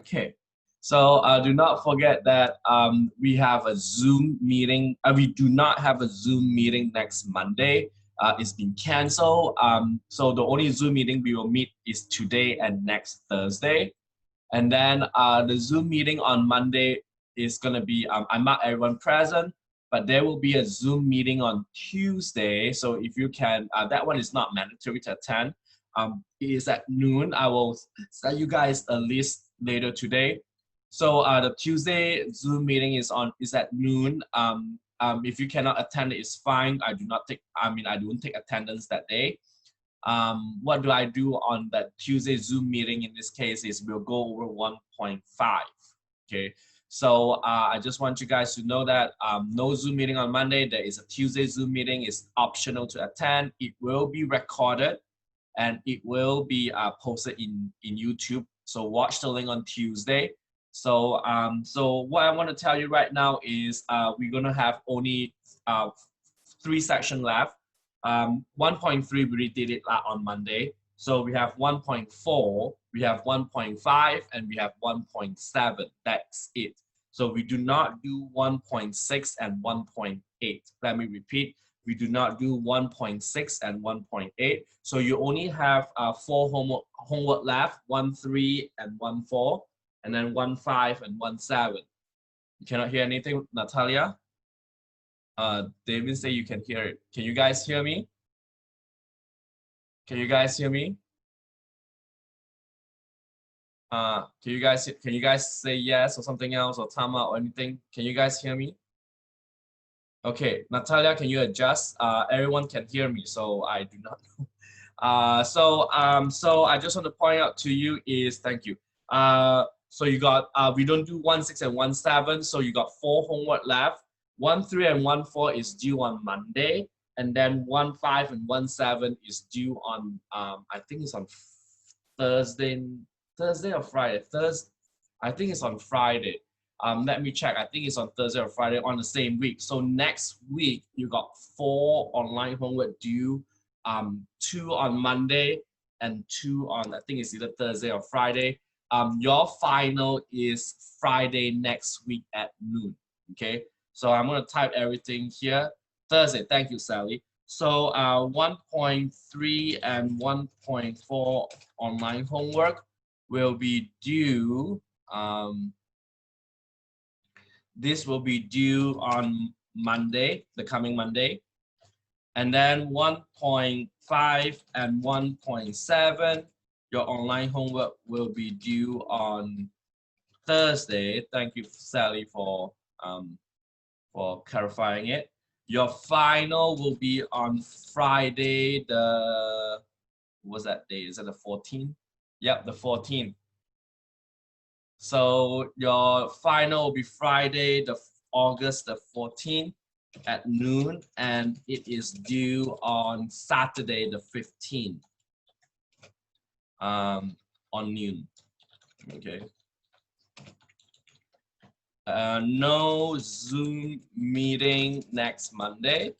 Okay, so do not forget that we have a Zoom meeting. We do not have a Zoom meeting next Monday. It's been canceled. So the only Zoom meeting we will meet is today and next Thursday. And then the Zoom meeting on Monday is going to be, I'm not everyone present, but there will be a Zoom meeting on Tuesday. So if you can, that one is not mandatory to attend. It is at noon. I will send you guys a list later today. So the Tuesday Zoom meeting is at noon. If you cannot attend, it's fine. I don't take attendance that day. What do I do on that Tuesday Zoom meeting? In this case is we'll go over 1.5. Okay, so I just want you guys to know that no Zoom meeting on Monday. There is a Tuesday Zoom meeting. It's optional to attend. It will be recorded and it will be posted in YouTube. So watch the link on Tuesday. So so what I want to tell you right now is we're gonna have only 3 sections left. 1.3 we already did it on Monday. So we have 1.4, we have 1.5, and we have 1.7. That's it. So we do not do 1.6 and 1.8. Let me repeat. We do not do 1.6 and 1.8. So you only have 4 homework left, 1.3 and 1.4, and then 1.5 and 1.7. You cannot hear anything, Natalia? David say you can hear it. Can you guys hear me? Can you guys hear me? Can you guys say yes or something else or Tama or anything? Can you guys hear me? Okay, Natalia, can you adjust? Everyone can hear me, so I do not know. So I just want to point out to you is thank you. So you got we don't do 1.6 and 1.7, so you got 4 homework left. 1.3 and 1.4 is due on Monday, and then 1.5 and 1.7 is due on I think it's on Thursday or Friday. I think it's on Friday. Let me check. I think it's on Thursday or Friday on the same week. So next week you got 4 online homework due, 2 on Monday and 2 on I think it's either Thursday or Friday. Your final is Friday next week at noon. Okay. So I'm going to type everything here. Thursday, thank you, Sally. So 1.3 and 1.4 online homework will be due. This will be due on Monday, the coming Monday. And then 1.5 and 1.7, your online homework will be due on Thursday. Thank you, Sally, for clarifying it. Your final will be on Friday, the, what's that day? Is that the 14th? Yep, the 14th. So your final will be Friday, August the 14th at noon, and it is due on Saturday the 15th on noon. Okay. No Zoom meeting next Monday,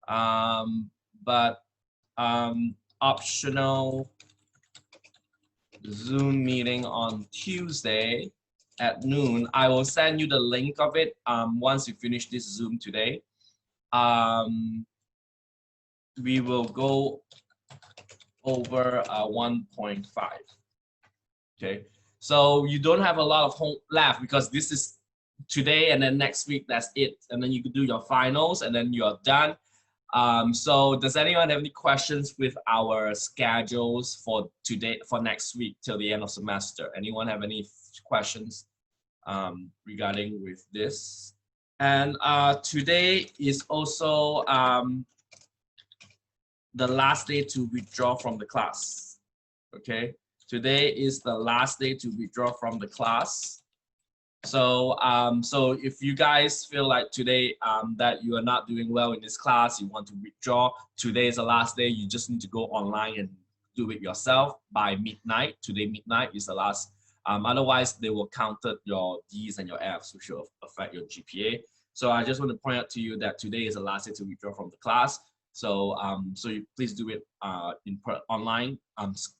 but optional Zoom meeting on Tuesday at noon. I will send you the link of it once you finish this Zoom today. We will go over 1.5. Okay. So you don't have a lot of home left because this is today and then next week, that's it. And then you can do your finals and then you're done. So does anyone have any questions with our schedules for today, for next week till the end of semester? Anyone have any questions regarding with this? And today is also the last day to withdraw from the class, okay? Today is the last day to withdraw from the class. So, so if you guys feel like today that you are not doing well in this class, you want to withdraw, today is the last day. You just need to go online and do it yourself by midnight. Today midnight is the last. Otherwise, they will count your D's and your F's, which will affect your GPA. So I just want to point out to you that today is the last day to withdraw from the class. So so you please do it online.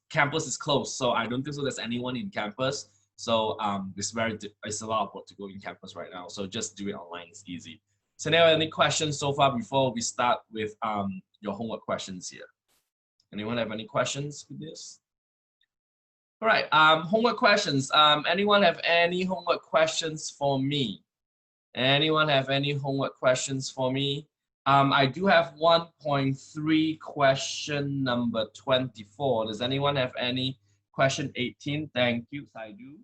Campus is closed, so I don't think so there's anyone in campus. So it's a lot of work to go in campus right now. So just do it online. It's easy. So now, any questions so far before we start with your homework questions here? Anyone have any questions with this? All right, homework questions. Anyone have any homework questions for me? Anyone have any homework questions for me? I do have 1.3 question number 24. Does anyone have any? Question 18, thank you, I do.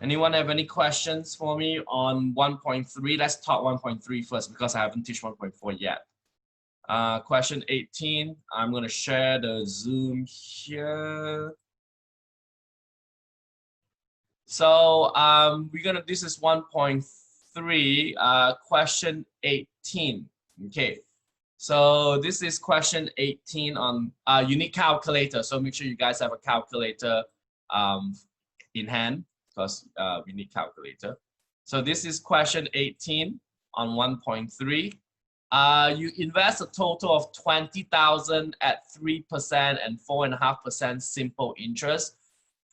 Anyone have any questions for me on 1.3? Let's talk 1.3 first because I haven't teach 1.4 yet. Question 18, I'm going to share the Zoom here. So this is 1.3, question 18. Okay, so this is question 18 on unique calculator. So make sure you guys have a calculator in hand because we need calculator. So this is question 18 on 1.3. You invest a total of 20,000 at 3% and 4.5% simple interest.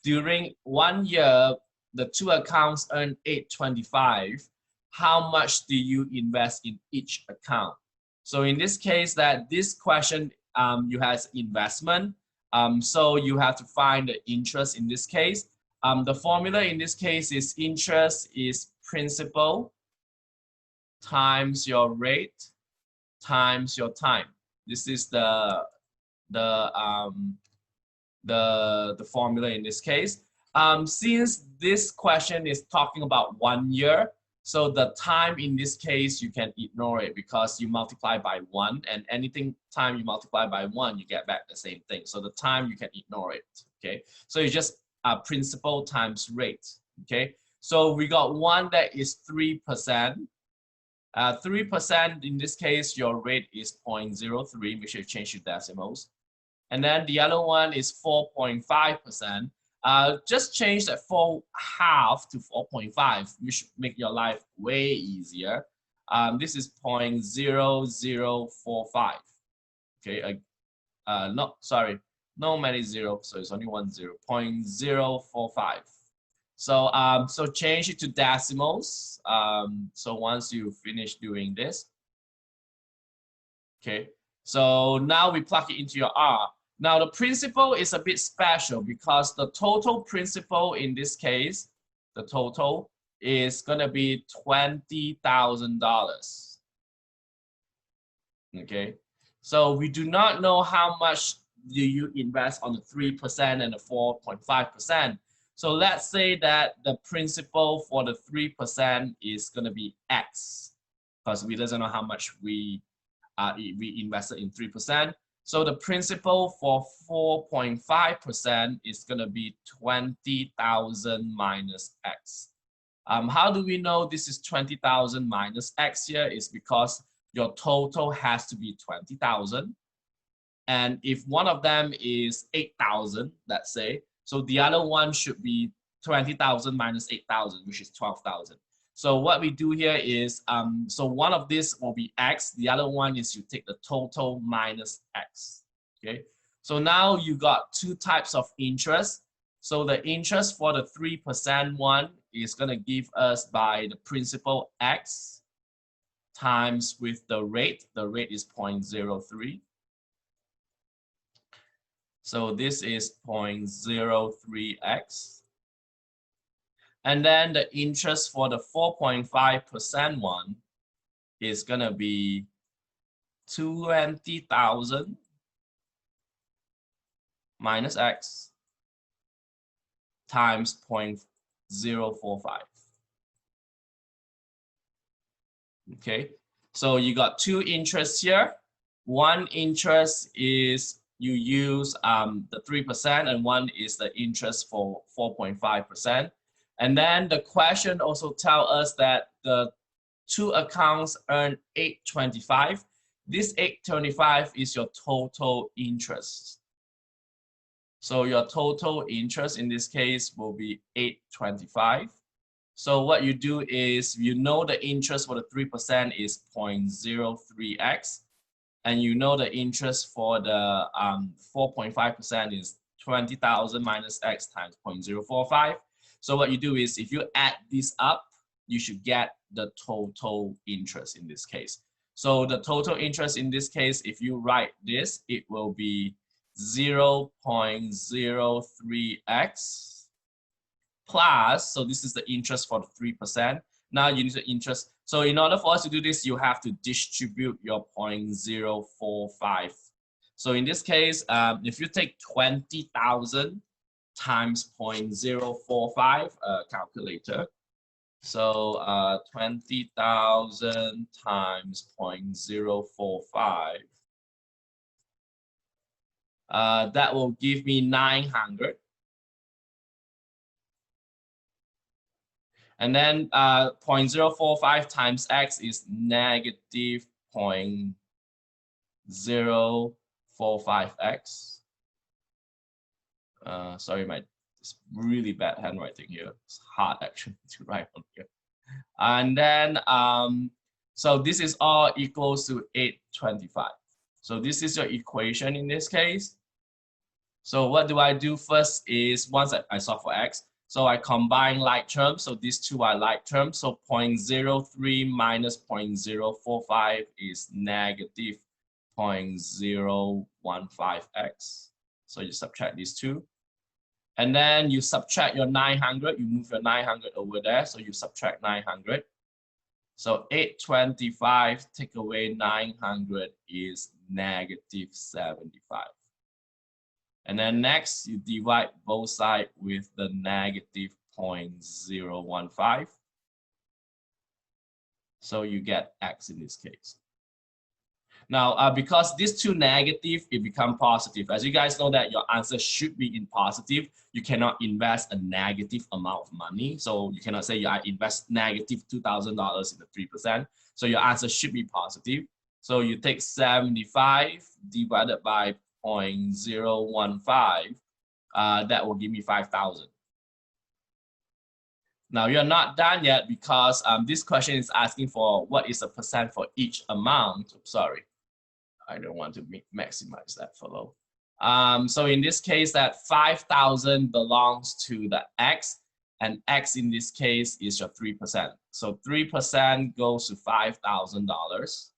During 1 year, the two accounts earn 825. How much do you invest in each account? So in this case, that this question you have investment. So you have to find the interest in this case. The formula in this case is interest is principal times your rate times your time. This is the formula in this case. Since this question is talking about 1 year, so the time in this case you can ignore it because you multiply by 1, and anything time you multiply by 1 you get back the same thing. So the time you can ignore it. Okay, so you just principal times rate. Okay, so we got one that is 3%. 3% in this case, your rate is 0.03. Make sure you change your decimals. And then the other one is 4.5%. Just change that 4.5 to 4.5, which make your life way easier. This is 0.0045. Okay, no, sorry, no many zero, so it's only 1 0. 0.045. So so change it to decimals. So once you finish doing this, okay. So now we plug it into your R. Now the principal is a bit special because the total principal in this case, the total is gonna be $20,000. Okay. So we do not know how much do you invest on the 3% and the 4.5%. So let's say that the principal for the 3% is going to be X, because we doesn't know how much we invested in 3%. So the principal for 4.5% is going to be 20,000 minus X. How do we know this is 20,000 minus X here? Is because your total has to be 20,000. And if one of them is 8,000, let's say, so the other one should be 20,000 minus 8,000, which is 12,000. So what we do here is, so one of this will be X. The other one is you take the total minus X. Okay. So now you got two types of interest. So the interest for the 3% one is going to give us by the principal X times with the rate. The rate is 0.03. So this is 0.03x. And then the interest for the 4.5% one is going to be 20,000 minus X times 0.045. Okay, so you got two interests here. One interest is you use the 3%, and one is the interest for 4.5%. And then the question also tells us that the two accounts earn 825. This 825 is your total interest. So your total interest in this case will be 825. So what you do is, you know the interest for the 3% is 0.03x, and you know the interest for the 4.5% is 20,000 minus x times 0.045. So what you do is, if you add this up, you should get the total interest in this case. So the total interest in this case, if you write this, it will be 0.03x plus, so this is the interest for the 3%. Now you need the interest. So in order for us to do this, you have to distribute your 0.045. So in this case, if you take 20,000 times 0.045, calculator. So 20,000 times 0.045. That will give me 900. And then 0.045 times x is negative 0.045x. Sorry, it's really bad handwriting here. It's hard actually to write on here. And then, so this is all equals to 825. So this is your equation in this case. So what do I do first is, once I solve for x, so I combine like terms. So these two are like terms. So 0.03 minus 0.045 is negative 0.015x. So you subtract these two. And then you subtract your 900. You move your 900 over there. So you subtract 900. So 825 take away 900 is negative 75. And then next, you divide both sides with the negative 0.015. So you get x in this case. Now, because these two negative, it become positive. As you guys know that your answer should be in positive. You cannot invest a negative amount of money. So you cannot say I invest negative $2,000 in the 3%. So your answer should be positive. So you take 75 divided by 0.015, that will give me 5,000. Now you're not done yet, because this question is asking for what is the percent for each amount. Sorry, I don't want to maximize that fellow. So in this case, that 5,000 belongs to the x, and x in this case is your 3%. So 3% goes to $5,000.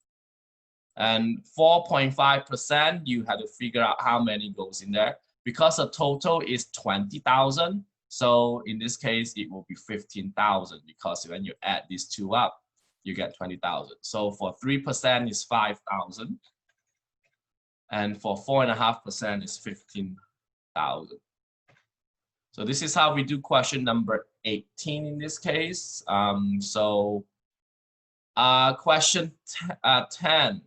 And 4.5%, you have to figure out how many goes in there. Because the total is 20,000, so in this case, it will be 15,000, because when you add these two up, you get 20,000. So for 3% is 5,000. And for 4.5% is 15,000. So this is how we do question number 18 in this case. Question 10.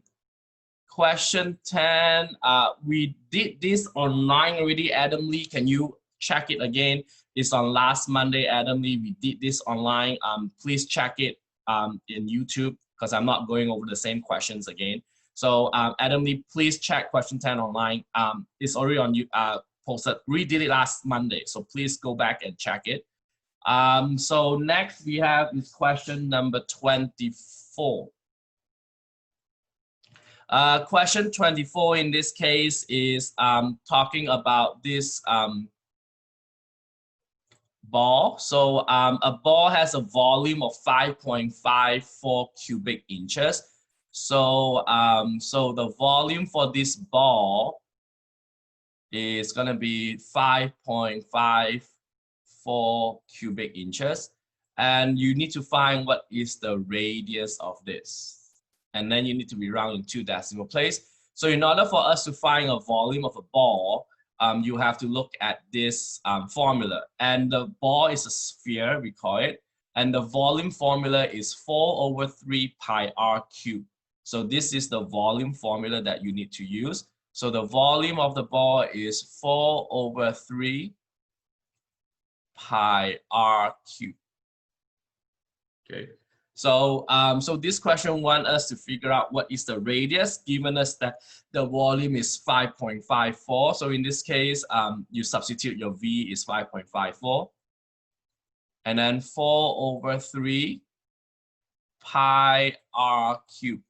Question 10, we did this online already, Adam Lee. Can you check it again? It's on last Monday, Adam Lee. We did this online. Please check it in YouTube, because I'm not going over the same questions again. So Adam Lee, please check question 10 online. It's already on you posted. We did it last Monday, so please go back and check it. So next we have is question number 24. Question 24 in this case is talking about this ball. So a ball has a volume of 5.54 cubic inches. So so the volume for this ball is going to be 5.54 cubic inches. And you need to find what is the radius of this. And then you need to be rounding two decimal places. So in order for us to find a volume of a ball, you have to look at this formula. And the ball is a sphere, we call it. And the volume formula is 4/3 pi r cubed. So this is the volume formula that you need to use. So the volume of the ball is 4/3 pi r cubed. Okay. So, so this question wants us to figure out what is the radius, given us that the volume is 5.54. So in this case, you substitute your V is 5.54. and then 4/3 pi r cubed.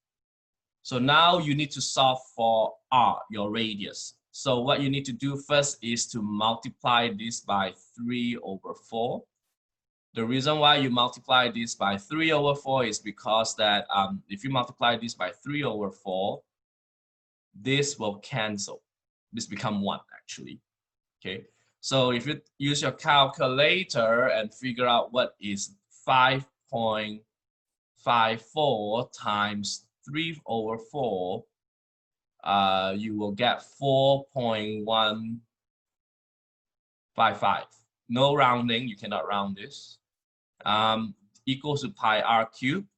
So now you need to solve for r, your radius. So what you need to do first is to multiply this by 3/4. The reason why you multiply this by 3/4 is because that if you multiply this by 3/4, this will cancel. This become 1 actually. Okay. So if you use your calculator and figure out what is 5.54 times 3/4, you will get 4.155. No rounding, you cannot round this. Equals to pi r cubed.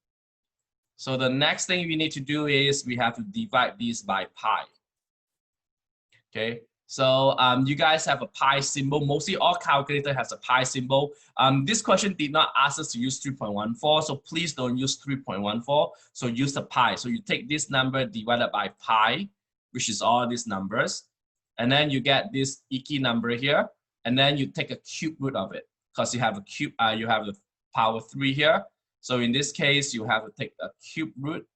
So the next thing we need to do is we have to divide this by pi. Okay, so you guys have a pi symbol. Mostly all calculator has a pi symbol. This question did not ask us to use 3.14, so please don't use 3.14. So use the pi. So you take this number divided by pi, which is all these numbers, and then you get this icky number here, and then you take a cube root of it because you have a cube. You have the power 3 here. So in this case, you have to take a cube root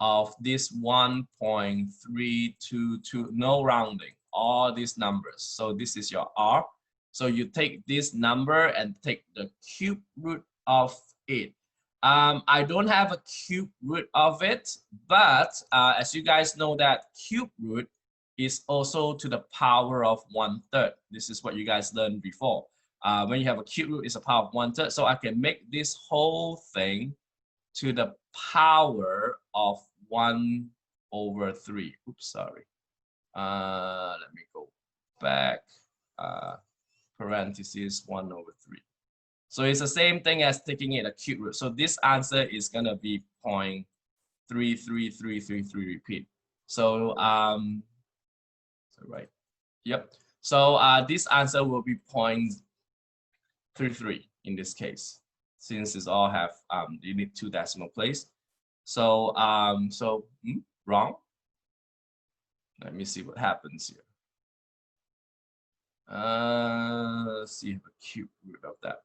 of this 1.322, no rounding, all these numbers. So this is your R. So you take this number and take the cube root of it. I don't have a cube root of it, but as you guys know that cube root is also to the power of 1/3. This is what you guys learned before. When you have a cube root, it's a power of 1/3. So I can make this whole thing to the power of 1/3. Oops, sorry. Let me go back. Parentheses 1/3. So it's the same thing as taking it a cube root. So this answer is gonna be 0.33333 repeat. So right. Yep. So this answer will be 0.33 in this case, since it's all have you need 2 decimal place. So wrong. Let me see what happens here. Let's see the cube root of that.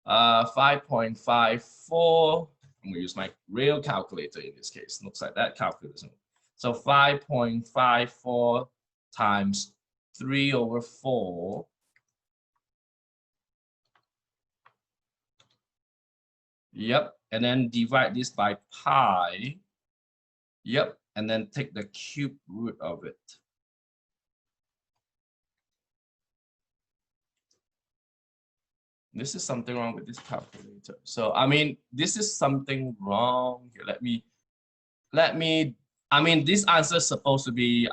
5.54. I'm gonna use my real calculator in this case. Looks like that calculator. So 5.54 times 3/4. Yep, and then divide this by pi. Yep, and then take the cube root of it. This is something wrong with this calculator. So I mean, this is something wrong here. I mean, this answer is supposed to be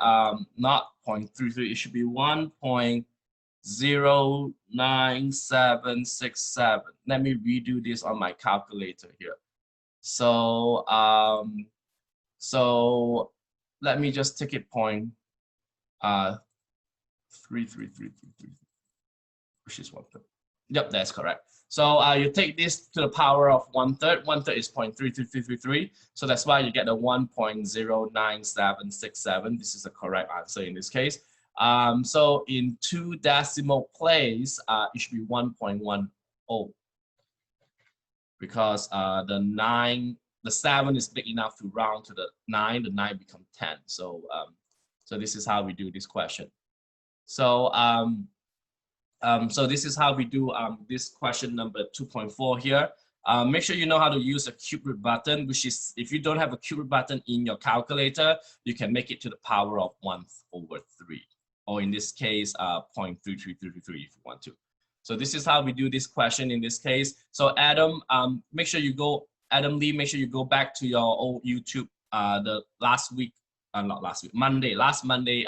not 0.33. It should be 1.09767. Let me redo this on my calculator here. So so let me just take it 0.33333, which is 1/3. Yep, that's correct. So you take this to the power of 1/3. 1/3 is 0.33333. So that's why you get the 1.09767. This is the correct answer in this case. So in 2 decimal place, it should be 1.10, because the 7 is big enough to round to the 9. The 9 becomes 10. So so this is how we do this question. So so this is how we do this question number 2.4 here. Make sure you know how to use a cube root button, which is, if you don't have a cube root button in your calculator, you can make it to the power of 1/3, or in this case 0.33333 if you want to. So this is how we do this question in this case. So Adam, make sure you go, Adam Lee, make sure you go back to your old YouTube, the last week, not last week, last Monday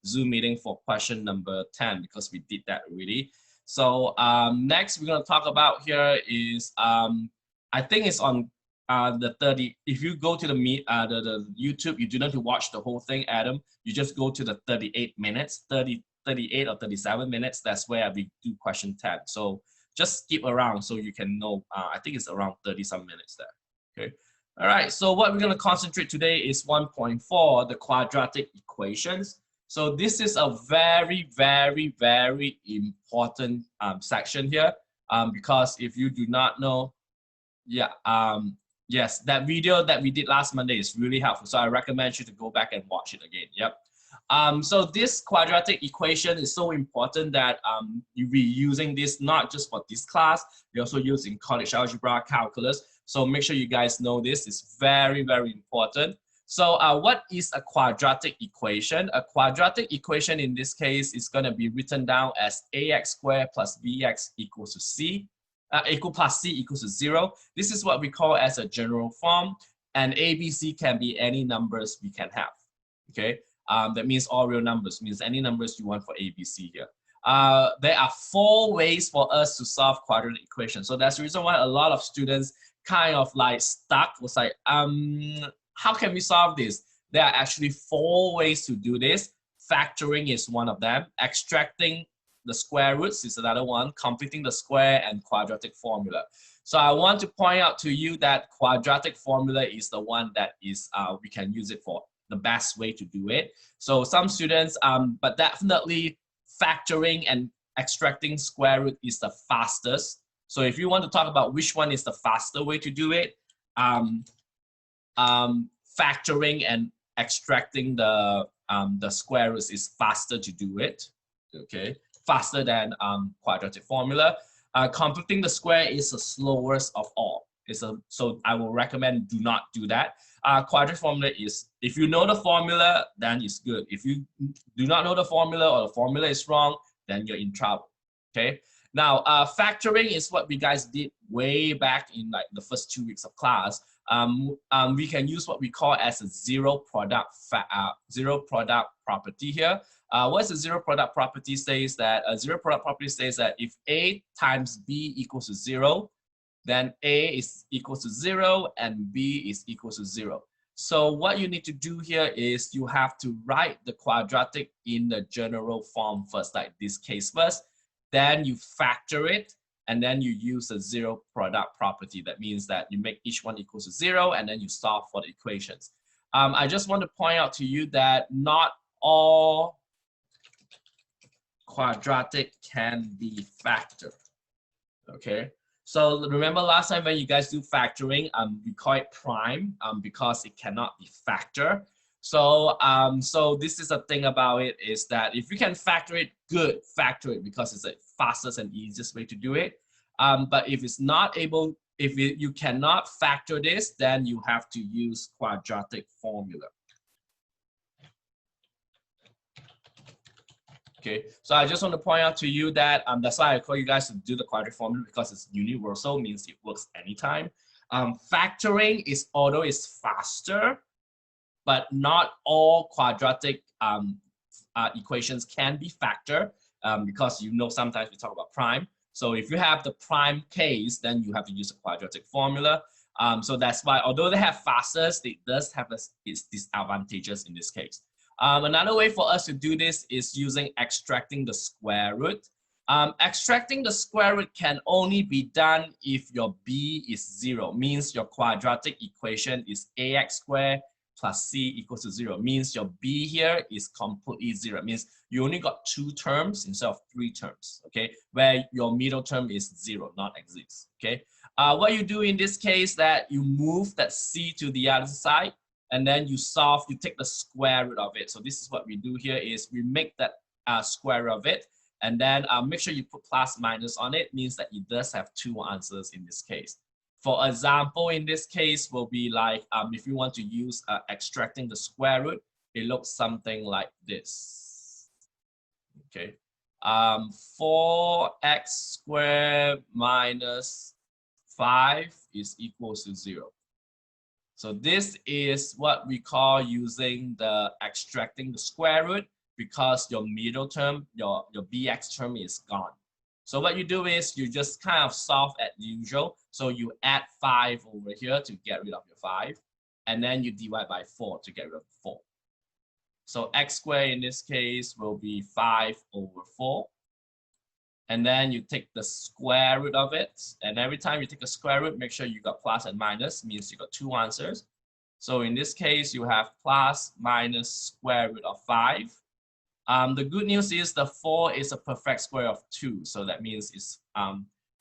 Zoom meeting for question number 10, because we did that already. So next we're gonna talk about here is, I think it's on the 30, if you go to the YouTube, you do not have to watch the whole thing, Adam. You just go to the 38 minutes, 38 or 37 minutes. That's where we do question 10. So just skip around so you can know. I think it's around 30 some minutes there. Okay. All right. So what we're going to concentrate today is 1.4, the quadratic equations. So this is a very, very, very important section here. because if you do not know, yeah, yes, that video that we did last Monday is really helpful. So I recommend you to go back and watch it again. Yep. So this quadratic equation is so important that you'll be using this not just for this class, we also use in college algebra, calculus. So make sure you guys know this. It's very, very important. So what is a quadratic equation? A quadratic equation in this case is going to be written down as ax squared plus bx equals to c, plus c equals to 0. This is what we call as a general form, and ABC can be any numbers we can have. Okay. That means all real numbers, means any numbers you want for ABC here. There are 4 ways for us to solve quadratic equations. So that's the reason why a lot of students kind of like stuck, was like, how can we solve this? There are actually 4 ways to do this. Factoring is one of them. Extracting the square roots is another one. Completing the square and quadratic formula. So I want to point out to you that quadratic formula is the one that is we can use it for the best way to do it. So some students, but definitely factoring and extracting square root is the fastest. So if you want to talk about which one is the faster way to do it, factoring and extracting the square roots is faster to do it. Okay, faster than quadratic formula. Completing the square is the slowest of all. So I will recommend do not do that. Quadratic formula is, if you know the formula, then it's good. If you do not know the formula or the formula is wrong, then you're in trouble. Okay. Now, factoring is what we guys did way back in like the first 2 weeks of class. We can use what we call as a zero product property here. What's the zero product property? Says that a zero product property says that if A times B equals to 0, then A is equals to 0 and B is equals to 0. So what you need to do here is you have to write the quadratic in the general form first, like this case first. Then you factor it, and then you use a zero product property. That means that you make each one equals to 0, and then you solve for the equations. I just want to point out to you that not all quadratic can be factored. Okay. So remember last time when you guys do factoring, we call it prime because it cannot be factored. So so this is the thing about it, is that if you can factor it, good, factor it, because it's the fastest and easiest way to do it. But if it's not able, if you cannot factor this, then you have to use quadratic formula. Okay, so I just want to point out to you that that's why I call you guys to do the quadratic formula, because it's universal, means it works anytime. Factoring is, although it's faster, but not all quadratic equations can be factored, because sometimes we talk about prime. So if you have the prime case, then you have to use a quadratic formula. So that's why, although they have fastest, it does have its disadvantages in this case. Another way for us to do this is using extracting the square root. Extracting the square root can only be done if your b is 0, means your quadratic equation is ax squared plus c equals to 0, means your b here is completely 0, means you only got 2 terms instead of 3 terms, okay, where your middle term is 0, not exists, okay. What you do in this case, that you move that c to the other side, and then you solve, you take the square root of it. So this is what we do here, is we make that square root of it, and then make sure you put plus minus on it, means that it does have 2 answers in this case. For example, in this case will be like, if you want to use extracting the square root, it looks something like this. Okay, 4x squared minus 5 is equals to 0. So this is what we call using the extracting the square root, because your middle term, your bx term is gone. So what you do is you just kind of solve as usual. So you add 5 over here to get rid of your 5, and then you divide by 4 to get rid of 4. So x squared in this case will be 5 over 4. And then you take the square root of it. And every time you take a square root, make sure you got plus and minus, means you got 2 answers. So in this case, you have plus minus square root of 5. The good news is the 4 is a perfect square of 2. So that means it's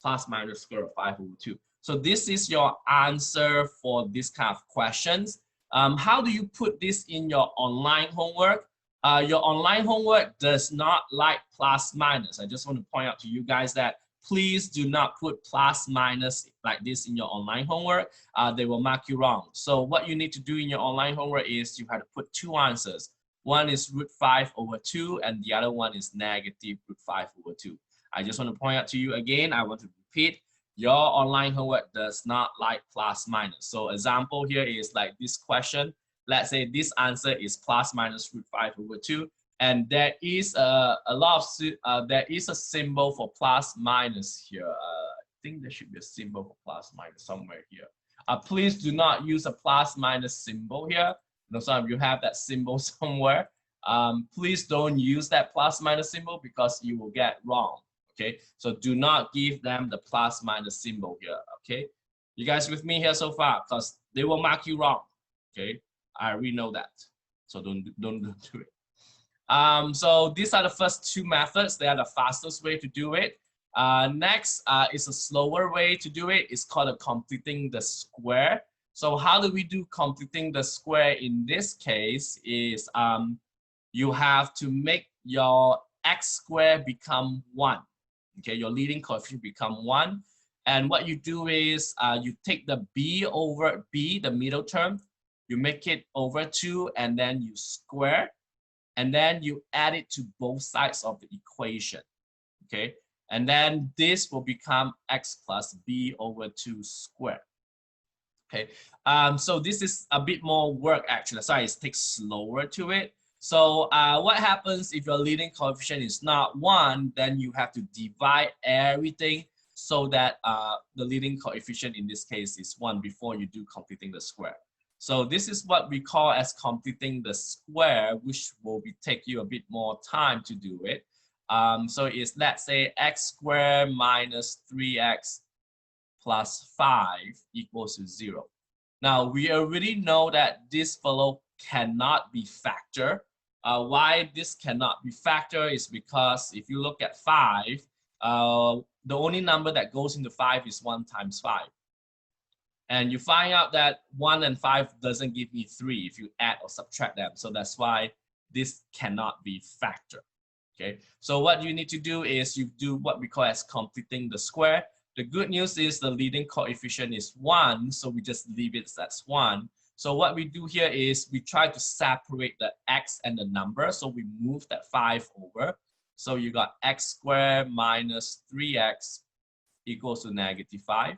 plus minus square root of 5 over 2. So this is your answer for this kind of questions. How do you put this in your online homework? Your online homework does not like plus minus. I just want to point out to you guys that please do not put plus minus like this in your online homework. They will mark you wrong. So what you need to do in your online homework is you have to put two answers. One is root 5 over 2 and the other one is negative root 5 over 2. I just want to point out to you again, I want to repeat, your online homework does not like plus minus. So example here is like this question. Let's say this answer is plus minus root 5 over 2. And there is there is a symbol for plus minus here. I think there should be a symbol for plus minus somewhere here. Please do not use a plus minus symbol here. You know, some of you have that symbol somewhere. Please don't use that plus minus symbol because you will get wrong. Okay, so do not give them the plus minus symbol here. Okay, you guys with me here so far? Because they will mark you wrong. Okay, I already know that. So don't do it. So these are the first two methods. They are the fastest way to do it. Next is a slower way to do it. It's called completing the square. So how do we do completing the square in this case is you have to make your x squared become 1. Okay, your leading coefficient become 1. And what you do is you take the b over b, the middle term, you make it over 2 and then you square. And then you add it to both sides of the equation, okay? And then this will become x plus b over 2 squared, okay? So this is a bit more work actually, sorry, it takes slower to it. So what happens if your leading coefficient is not 1, then you have to divide everything so that the leading coefficient in this case is 1 before you do completing the square. So this is what we call as completing the square, which will take you a bit more time to do it. So it's, let's say, x squared minus 3x plus 5 equals to 0. Now, we already know that this fellow cannot be factored. Why this cannot be factored is because if you look at 5, the only number that goes into 5 is 1 times 5. And you find out that 1 and 5 doesn't give me 3 if you add or subtract them. So that's why this cannot be factored. Okay, so what you need to do is you do what we call as completing the square. The good news is the leading coefficient is 1, so we just leave it as 1. So what we do here is we try to separate the x and the number. So we move that 5 over. So you got x squared minus 3x equals to negative 5.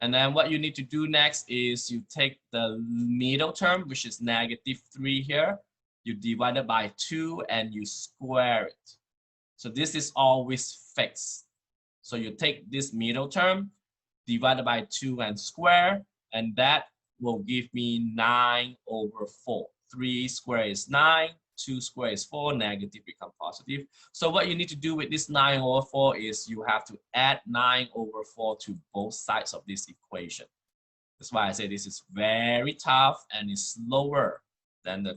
And then what you need to do next is you take the middle term, which is negative 3 here. You divide it by 2 and you square it. So this is always fixed. So you take this middle term, divide it by 2 and square, and that will give me 9 over 4. 3 squared is 9. 2 squared is 4, negative become positive. So what you need to do with this 9 over 4 is you have to add 9 over 4 to both sides of this equation. That's why I say this is very tough and is slower than the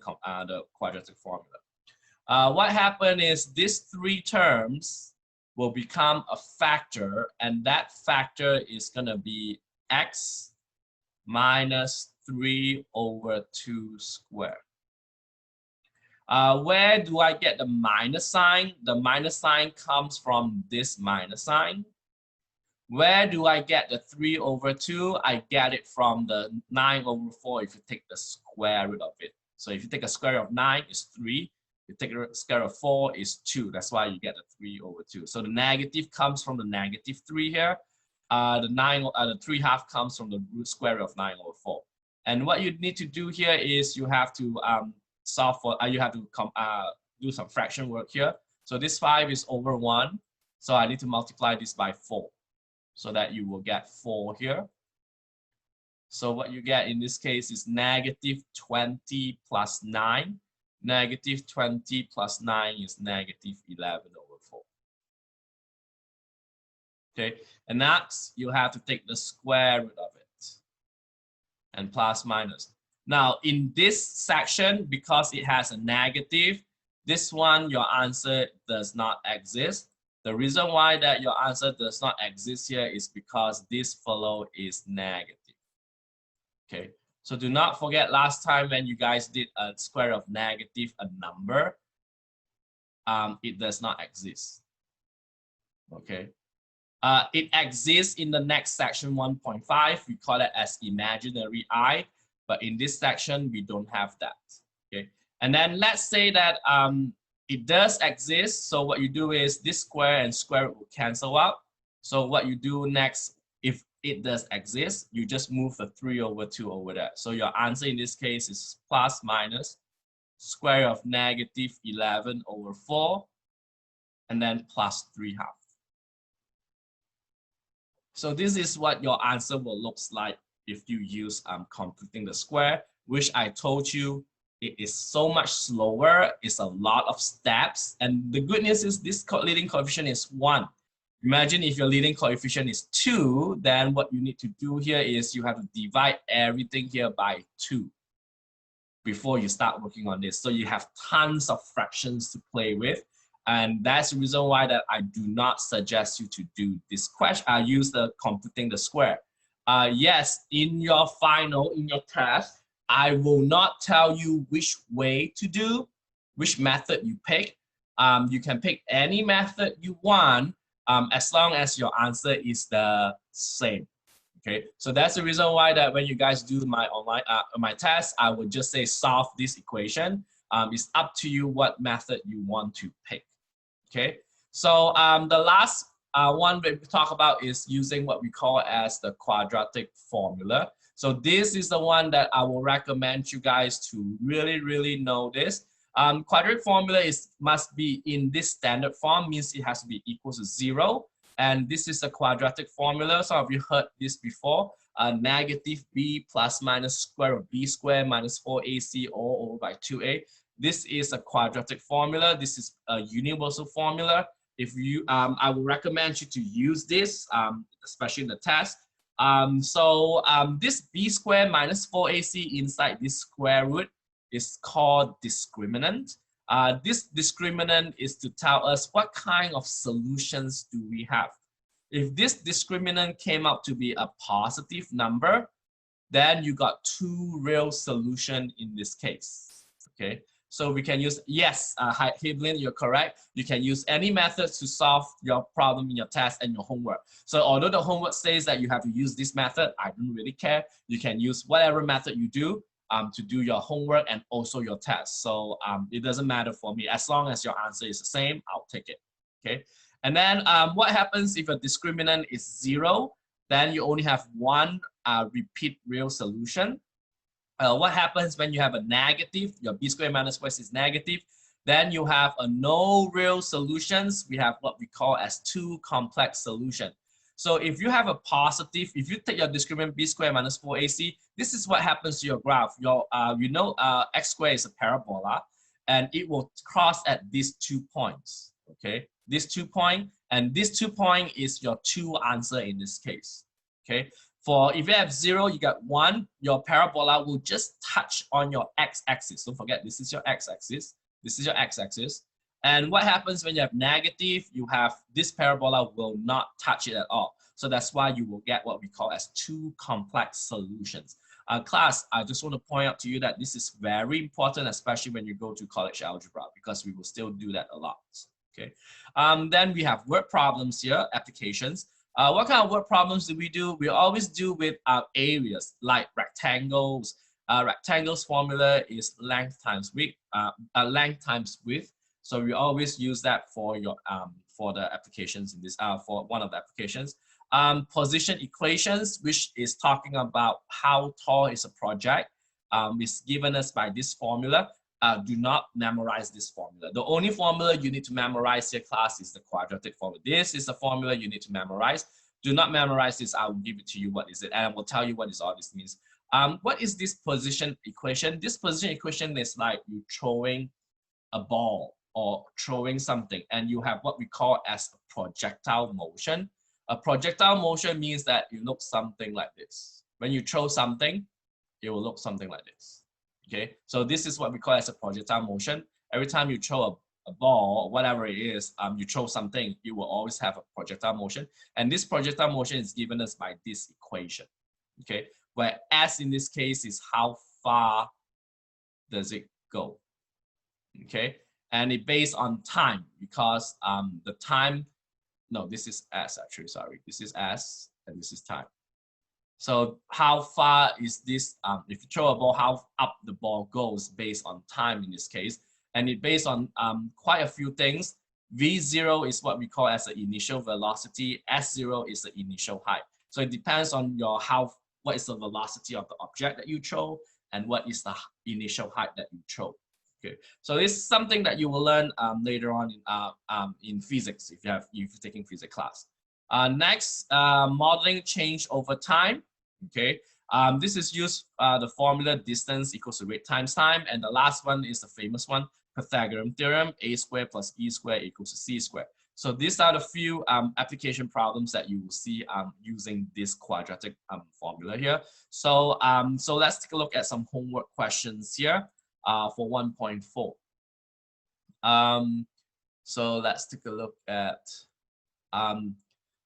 quadratic formula. What happened is these 3 terms will become a factor, and that factor is going to be x minus 3 over 2 squared. Where do I get the minus sign? The minus sign comes from this minus sign. Where do I get the 3 over 2? I get it from the 9 over 4 if you take the square root of it. So if you take a square root of 9, it's 3. You take a square root of 4, is 2. That's why you get the 3 over 2. So the negative comes from the negative 3 here. The 3 half comes from the root square root of 9 over 4. And what you need to do here is you have to solve for, you have to do some fraction work here. So this 5 is over 1. So I need to multiply this by 4 so that you will get 4 here. So what you get in this case is negative 20 plus 9. Negative 20 plus 9 is negative 11 over 4. Okay, and next you have to take the square root of it and plus minus. Now in this section, because it has a negative, this one your answer does not exist. The reason why that your answer does not exist here is because this fellow is negative. Okay, so do not forget last time when you guys did a square of negative a number, it does not exist. Okay, it exists in the next section 1.5. We call it as imaginary I, but in this section we don't have that. Okay, and then let's say that it does exist. So what you do is this square and square root will cancel out. So what you do next, if it does exist, you just move the 3 over 2 over there. So your answer in this case is plus minus square of negative 11 over 4, and then plus 3 half. So this is what your answer will look like if you use computing the square, which I told you it is so much slower. It's a lot of steps. And the good news is this leading coefficient is 1. Imagine if your leading coefficient is 2, then what you need to do here is you have to divide everything here by 2 before you start working on this. So you have tons of fractions to play with. And that's the reason why that I do not suggest you to do this question. I use the computing the square. Yes, in your final, in your test, I will not tell you which way to do, which method you pick. You can pick any method you want as long as your answer is the same. Okay, so that's the reason why that when you guys do my online my test, I would just say solve this equation. It's up to you what method you want to pick. Okay, so the last one that we talk about is using what we call as the quadratic formula. So this is the one that I will recommend you guys to really know this. Quadratic formula must be in this standard form, means it has to be equal to 0. And this is a quadratic formula. Some of you heard this before. Negative b plus minus square of b squared minus 4ac all over by 2a. This is a quadratic formula. This is a universal formula. If you, I would recommend you to use this, especially in the test. This b squared minus 4ac inside this square root is called discriminant. This discriminant is to tell us what kind of solutions do we have. If this discriminant came out to be a positive number, then you got 2 real solutions in this case. Okay, so we can use, yes, Heblin, you're correct. You can use any method to solve your problem in your test and your homework. So although the homework says that you have to use this method, I don't really care. You can use whatever method you do to do your homework and also your test. So it doesn't matter for me. As long as your answer is the same, I'll take it. Okay. And then what happens if a discriminant is 0? Then you only have 1 repeat real solution. What happens when you have a negative? Your b squared minus 4 is negative. Then you have no real solutions. We have what we call as 2 complex solutions. So if you have a positive, if you take your discriminant b squared minus 4ac, this is what happens to your graph. Your, x squared is a parabola, and it will cross at these 2 points. Okay, these 2 points, and this 2 point is your 2 answer in this case. Okay, for if you have 0, you got 1. Your parabola will just touch on your x-axis. Don't forget, this is your x-axis. This is your x-axis. And what happens when you have negative? You have this parabola will not touch it at all. So that's why you will get what we call as 2 complex solutions. Class, I just want to point out to you that this is very important, especially when you go to college algebra, because we will still do that a lot. Okay. Then we have word problems here, applications. What kind of word problems do? We always do with areas like rectangles. Rectangles formula is length times width. So we always use that for your for the applications in this for one of the applications. Position equations, which is talking about how tall is a project, is given us by this formula. Do not memorize this formula. The only formula you need to memorize here, class, is the quadratic formula. This is the formula you need to memorize. Do not memorize this. I will give it to you. What is it? And I will tell you what all this means. What is this position equation? This position equation is like you throwing a ball or throwing something, and you have what we call as a projectile motion. A projectile motion means that you look something like this. When you throw something, it will look something like this. Okay, so this is what we call as a projectile motion. Every time you throw a ball, whatever it is, you throw something, it will always have a projectile motion. And this projectile motion is given us by this equation, okay? Where S in this case is how far does it go, okay? And it based on time because the time, no, this is S actually, sorry. This is S and this is time. So how far is this, if you throw a ball, how up the ball goes based on time in this case. And it based on quite a few things. V0 is what we call as the initial velocity. S0 is the initial height. So it depends on your what is the velocity of the object that you throw and what is the initial height that you throw. Okay, so this is something that you will learn later on in physics if you're taking physics class. Next, modeling change over time. Okay, this is used the formula distance equals to rate times time, and the last one is the famous one, Pythagorean theorem, a squared plus e squared equals to c squared. So these are the few application problems that you will see using this quadratic formula here. So so let's take a look at some homework questions here for 1.4. So let's take a look at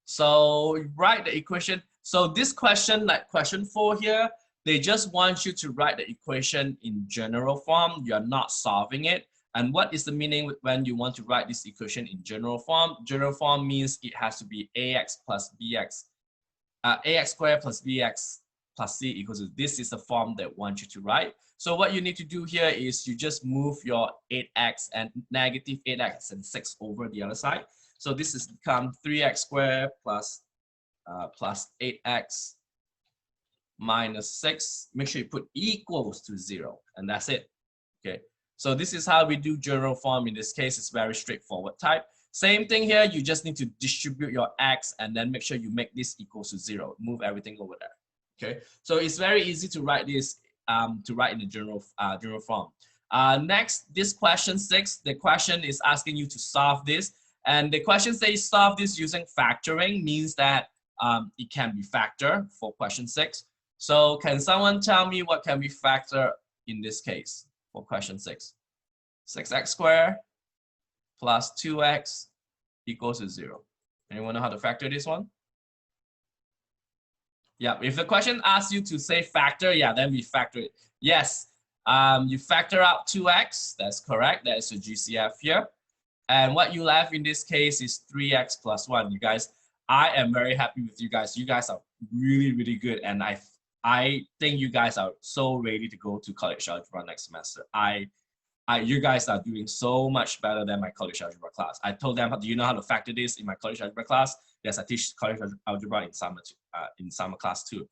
so write the equation. So this question, like question 4 here, they just want you to write the equation in general form. You're not solving it. And what is the meaning when you want to write this equation in general form? General form means it has to be ax plus bx, ax squared plus bx plus c equals to, this is the form that want you to write. So what you need to do here is you just move your 8x and negative 8x and 6 over the other side. So this is become 3x squared plus 8x minus 6. Make sure you put equals to 0, and that's it. Okay. So this is how we do general form. In this case, it's very straightforward type. Same thing here. You just need to distribute your x and then make sure you make this equals to 0. Move everything over there. Okay. So it's very easy to write this in the general form. Next, this question 6. The question is asking you to solve this. And the question says solve this using factoring, means that it can be factored for question 6. So can someone tell me what can be factored in this case for question 6? 6x squared plus 2x equals to 0. Anyone know how to factor this one? Yeah, if the question asks you to say factor, yeah, then we factor it. Yes, you factor out 2x, that's correct. That is the GCF here. And what you left in this case is 3x plus 1. You guys, I am very happy with you guys. You guys are really, really good. And I think you guys are so ready to go to college algebra next semester. You guys are doing so much better than my college algebra class. I told them, do you know how to factor this in my college algebra class? Yes, I teach college algebra in summer class too.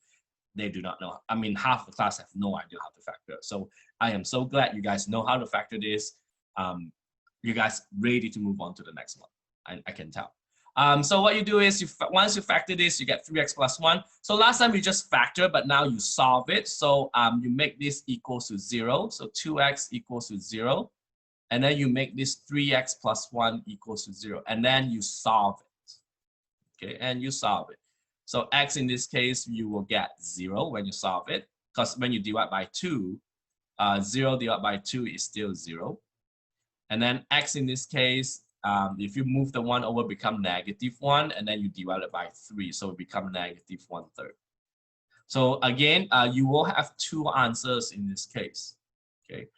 They do not know. I mean, half the class have no idea how to factor. So I am so glad you guys know how to factor this. You guys ready to move on to the next one. I can tell. So what you do is once you factor this, you get 3x plus 1. So last time you just factor, but now you solve it. So you make this equals to 0. So 2x equals to 0. And then you make this 3x plus 1 equals to 0. And then you solve it. Okay, and you solve it. So x in this case, you will get 0 when you solve it. Because when you divide by 2, 0 divided by 2 is still 0. And then x in this case, if you move the 1 over, become -1, and then you divide it by 3, so it becomes -1/3. So again, you will have 2 answers in this case. Okay.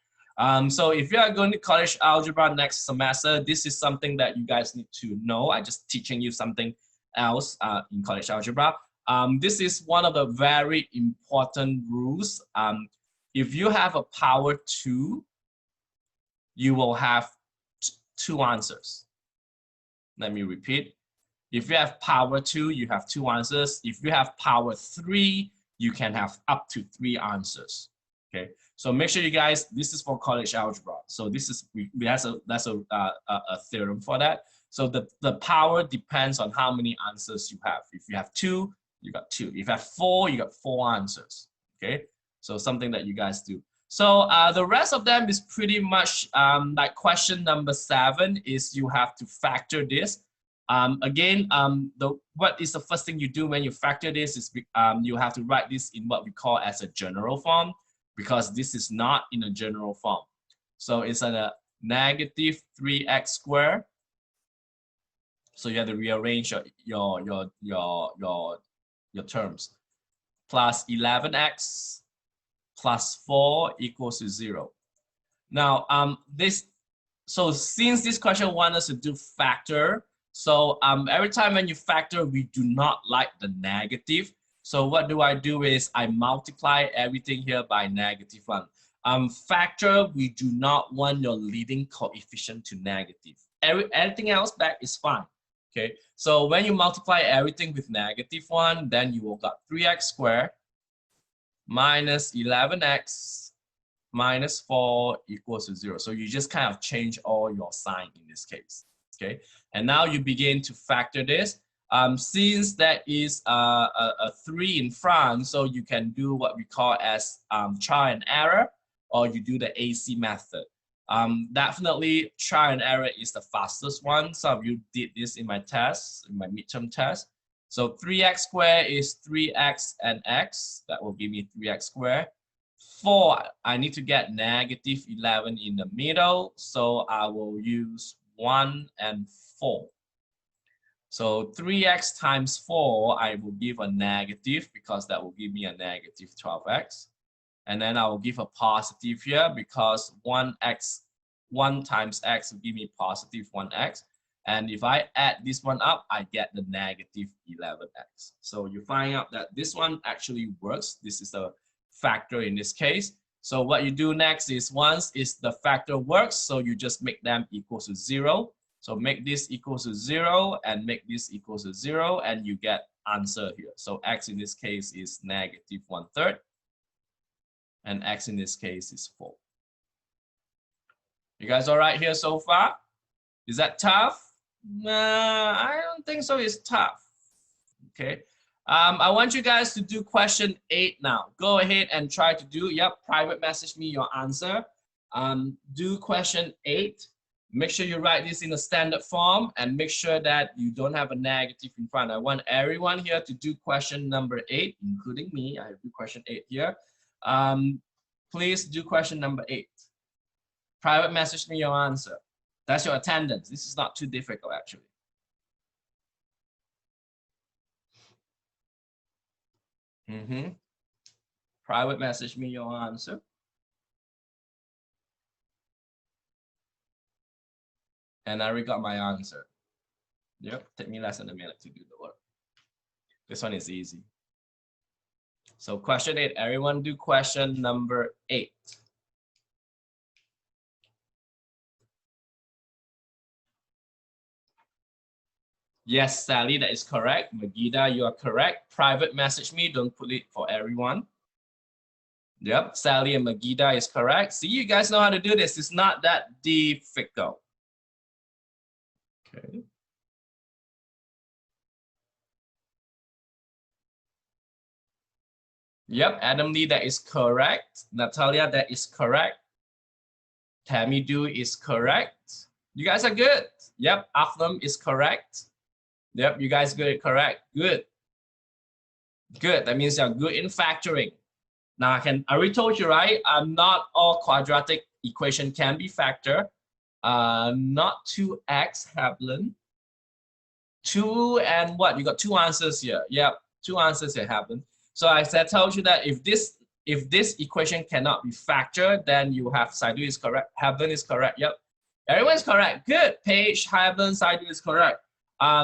So if you are going to college algebra next semester, this is something that you guys need to know. I'm just teaching you something else in college algebra. This is one of the very important rules. If you have a power 2, you will have 2 answers. Let me repeat. If you have power 2, you have 2 answers. If you have power 3, you can have up to 3 answers. Okay. So make sure you guys, this is for college algebra. So this is, that's a theorem for that. So the power depends on how many answers you have. If you have 2, you got 2. If you have 4, you got 4 answers. Okay. So something that you guys do. So the rest of them is pretty much like question number 7 is you have to factor this. Again, what is the first thing you do when you factor this is you have to write this in what we call as a general form, because this is not in a general form. So it's negative 3x squared. So you have to rearrange your terms. Plus 11x plus 4 equals to 0. Now, so since this question wants us to do factor, so every time when you factor, we do not like the negative. So what do? Is I multiply everything here by -1. Factor, we do not want your leading coefficient to negative. Anything else back is fine. Okay, so when you multiply everything with -1, then you will got 3x squared minus 11x minus 4 equals to 0. So you just kind of change all your sign in this case. Okay, and now you begin to factor this. Since that is a 3 in front, so you can do what we call as trial and error, or you do the AC method. Definitely trial and error is the fastest one. Some of you did this in my test, in my midterm test. So 3x squared is 3x and x. That will give me 3x squared. 4, I need to get -11 in the middle. So I will use 1 and 4. So 3x times 4, I will give a negative because that will give me a negative 12x. And then I will give a positive here because 1 times x will give me positive 1x. And if I add this one up, I get the negative 11x. So you find out that this one actually works. This is the factor in this case. So what you do next is once the factor works, so you just make them equal to 0. So make this equal to 0 and make this equal to 0 and you get answer here. So x in this case is -1/3 and x in this case is 4. You guys all right here so far? Is that tough? I don't think so. It's tough. Okay. I want you guys to do question 8 now. Go ahead and try to do. Yep. Private message me your answer. Do question 8. Make sure you write this in a standard form and make sure that you don't have a negative in front. I want everyone here to do question number 8, including me. I do question 8 here. Please do question number 8. Private message me your answer. That's your attendance. This is not too difficult, actually. Private message me your answer. And I already got my answer. Yep, take me less than a minute to do the work. This one is easy. So question 8, everyone do question number 8. Yes, Sally, that is correct. Magida, you are correct. Private message me, don't put it for everyone. Yep, Sally and Magida is correct. See, you guys know how to do this. It's not that difficult. Okay. Yep, Adam Lee, that is correct. Natalia, that is correct. Tammy Do is correct. You guys are good. Yep, Aflam is correct. Yep, you guys get it correct. Good. Good. That means you're good in factoring. Now I already told you, right? Not all quadratic equation can be factored. Not 2x happen. 2 and what? You got 2 answers here. Yep, 2 answers here happen. So I told you that if this equation cannot be factored, then you have Saidu is correct, Haben is correct. Yep, everyone's correct. Good. Paige, Haben, Saidu is correct.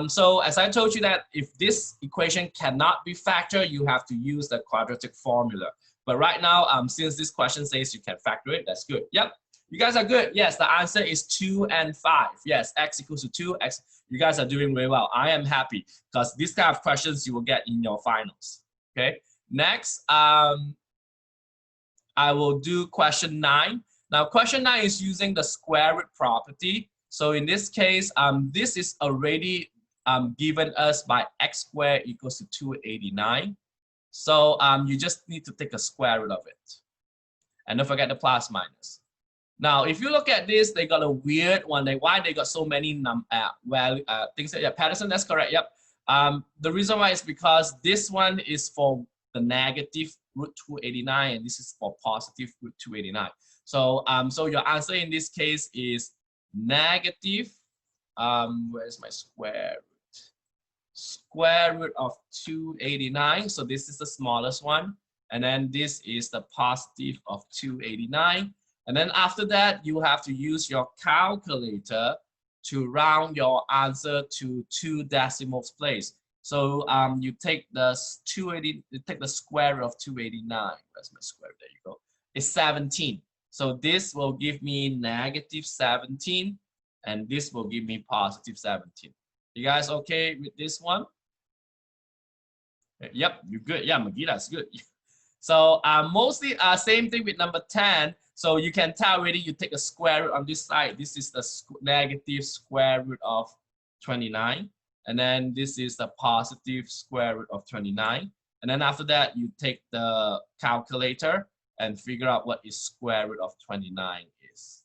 So as I told you that if this equation cannot be factored, you have to use the quadratic formula. But right now, since this question says you can factor it, that's good. Yep, you guys are good. Yes, the answer is 2 and 5. Yes, x equals to 2. X. You guys are doing very well. I am happy because these kind of questions you will get in your finals. Okay. Next, I will do question 9. Now, question 9 is using the square root property. So in this case, this is already given us by x squared equals to 289. So you just need to take a square root of it. And don't forget the plus minus. Now, if you look at this, they got a weird one. Why they got so many things that, yeah, Patterson, that's correct. Yep. The reason why is because this one is for the negative root 289 and this is for positive root 289. So your answer in this case is negative, where's my square root? Square root of 289. So this is the smallest one. And then this is the positive of 289. And then after that, you have to use your calculator to round your answer to 2 decimals place. So you take the 280, you take the square root of 289. Where's my square root? There you go. It's 17. So this will give me negative 17, and this will give me positive 17. You guys okay with this one? Yep, you're good. Yeah, Maggie, that's good. So mostly same thing with number 10. So you can tell already you take a square root on this side. This is the negative square root of 29. And then this is the positive square root of 29. And then after that, you take the calculator and figure out what is square root of 29 is.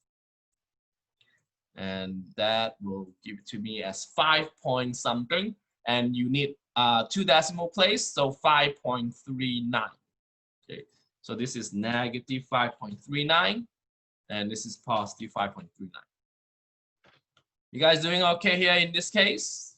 And that will give it to me as 5 point something. And you need 2 decimal place, so 5.39. Okay, so this is negative 5.39, and this is positive 5.39. You guys doing okay here in this case?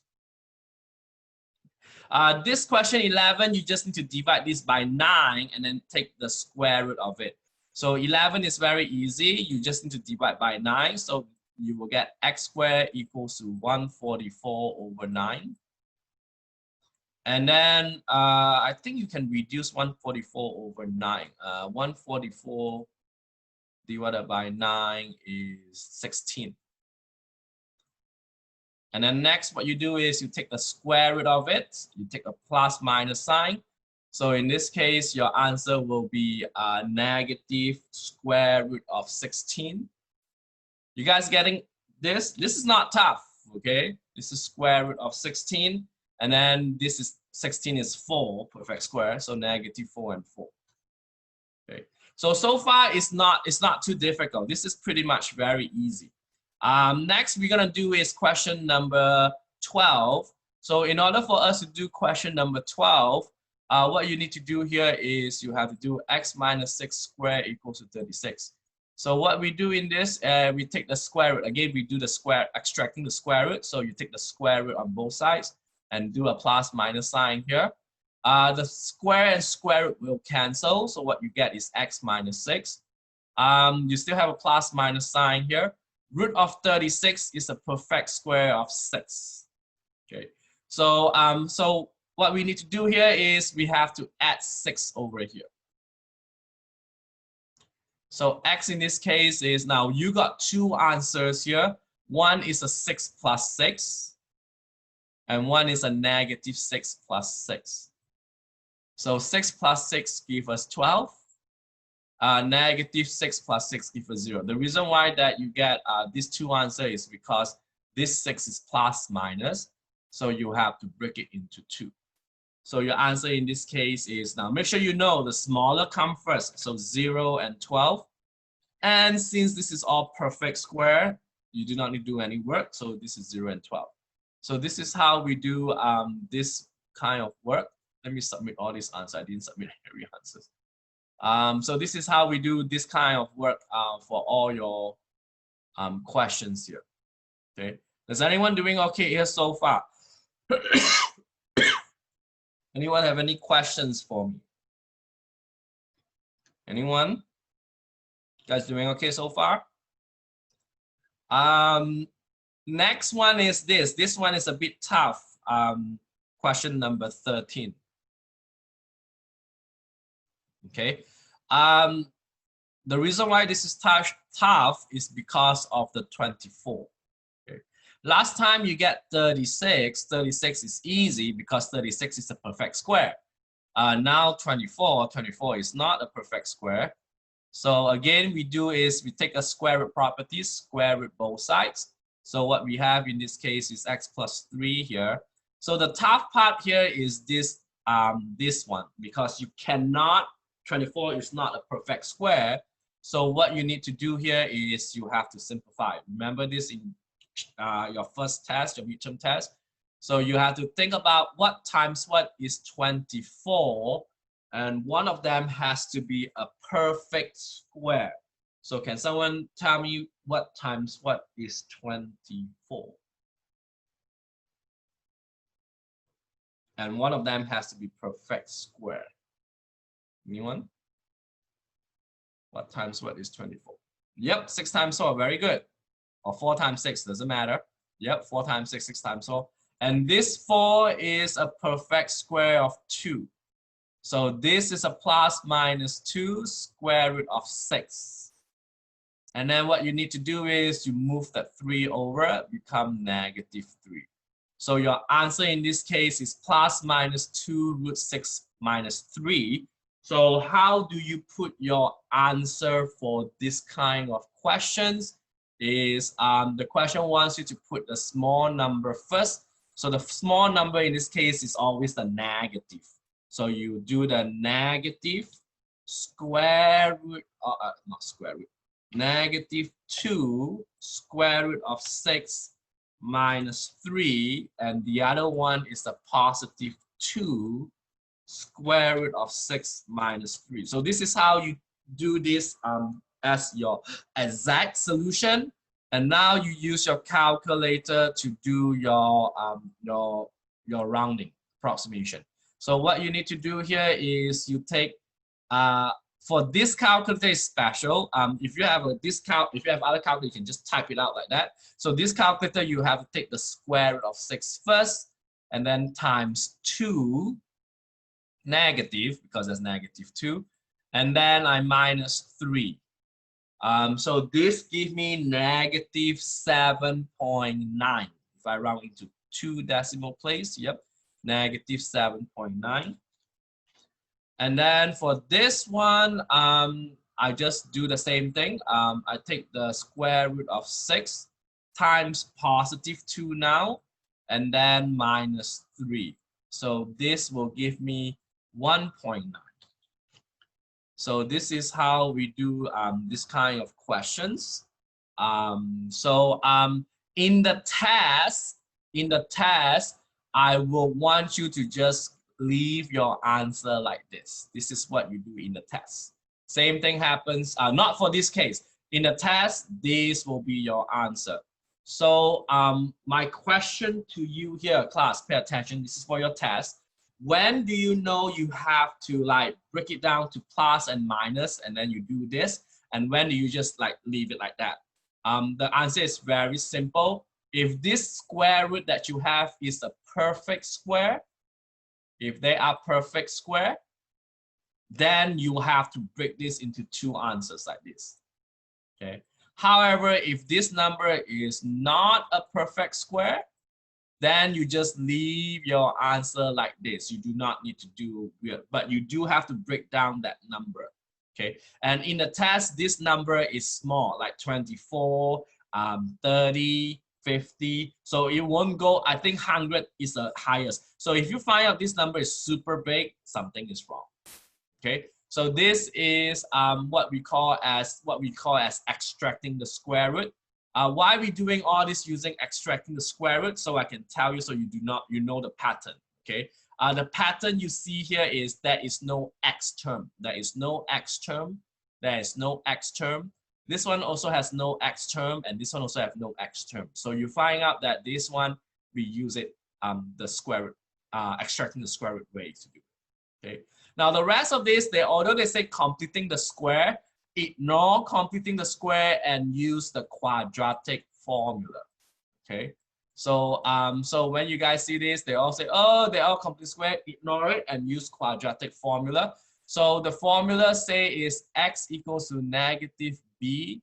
This question 11, you just need to divide this by 9 and then take the square root of it. So 11 is very easy. You just need to divide by 9. So you will get x squared equals to 144 over 9. And then I think you can reduce 144 over 9. 144 divided by 9 is 16. And then next, what you do is you take the square root of it. You take a plus minus sign. So in this case, your answer will be negative square root of 16. You guys getting this? This is not tough, okay? This is square root of 16. And then this is 16 is 4 perfect square, so negative 4 and 4. Okay. So far it's not too difficult. This is pretty much very easy. Next we're gonna do is question number 12. So in order for us to do question number 12, what you need to do here is you have to do x minus 6 squared equals to 36. So what we do in this, we take the square root. Again, we do the square, extracting the square root. So you take the square root on both sides and do a plus minus sign here. The square and square root will cancel. So what you get is x minus 6. You still have a plus minus sign here. Root of 36 is a perfect square of 6. Okay. So, so what we need to do here is we have to add 6 over here. So x in this case is, now you got 2 answers here. One is a 6 plus 6. And one is a negative 6 plus 6. So 6 plus 6 gives us 12. Negative 6 plus 6 gives us 0. The reason why that you get these 2 answers is because this 6 is plus minus. So you have to break it into 2. So your answer in this case is, now make sure you know the smaller come first. So 0 and 12. And since this is all perfect square, you do not need to do any work. So this is 0 and 12. So this is how we do this kind of work. Let me submit all these answers. I didn't submit every answers. So this is how we do this kind of work for all your questions here. Okay. Is anyone doing okay here so far? Anyone have any questions for me? Anyone? You guys doing okay so far? Next one is this. This one is a bit tough. Question number 13. Okay. The reason why this is tough is because of the 24. Okay. Last time you get 36. 36 is easy because 36 is a perfect square. Now 24. 24 is not a perfect square. So again, we do is we take a square root properties, square root both sides. So what we have in this case is x plus 3 here. So the tough part here is this one, because you cannot, 24 is not a perfect square. So what you need to do here is you have to simplify. Remember this in your first test, your midterm test. So you have to think about what times what is 24, and one of them has to be a perfect square. So can someone tell me what times what is 24? And one of them has to be perfect square. Anyone? What times what is 24? Yep, 6 times 4, very good. Or 4 times 6, doesn't matter. Yep, 4 times 6, 6 times 4. And this 4 is a perfect square of 2. So this is a plus minus 2 square root of 6. And then what you need to do is you move that 3 over, become negative 3. So your answer in this case is plus minus 2 root 6 minus 3. So how do you put your answer for this kind of questions? Is the question wants you to put the small number first. So the small number in this case is always the negative. So you do the negative square root, not square root, negative 2 square root of 6 minus 3, and the other one is the positive 2 square root of 6 minus 3. So this is how you do this as your exact solution. And now you use your calculator to do your rounding approximation. So what you need to do here is you take for this calculator is special. If you have if you have other calculator, you can just type it out like that. So this calculator, you have to take the square root of 6 first, and then times 2 negative, because there's negative 2, and then I minus 3. So this gives me negative 7.9. If I round into 2 decimal place, yep, negative 7.9. And then for this one, I just do the same thing. I take the square root of 6 times positive 2 now, and then minus 3. So this will give me 1.9. So this is how we do this kind of questions. In the test, I will want you to just leave your answer like this. This is what you do in the test. Same thing happens, not for this case. In the test, this will be your answer. So my question to you here, class, pay attention. This is for your test. When do you know you have to like break it down to plus and minus, and then you do this? And when do you just like leave it like that? The answer is very simple. If this square root that you have is a perfect square, if they are perfect square, then you have to break this into 2 answers like this. Okay. However, if this number is not a perfect square, then you just leave your answer like this. You do not need to do it, but you do have to break down that number. Okay. And in the test, this number is small, like 24, 30, 50. So it won't go, I think 100 is the highest. So if you find out this number is super big, something is wrong. Okay. So this is what we call as extracting the square root. Why are we doing all this using extracting the square root? So I can tell you, so you know the pattern. Okay. The pattern you see here is there is no x term. There is no x term. There is no x term. This one also has no x term, and this one also have no x term. So you find out that this one we use it the square root, extracting the square root way to do it. Okay. Now the rest of this, although they say completing the square, ignore completing the square and use the quadratic formula. Okay. So so when you guys see this, they all say, oh, they all complete square, ignore it and use quadratic formula. So the formula say is x equals to negative b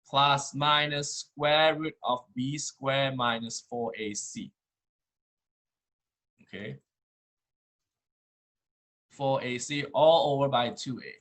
plus minus square root of b squared minus 4ac. Okay. 4ac all over by 2a.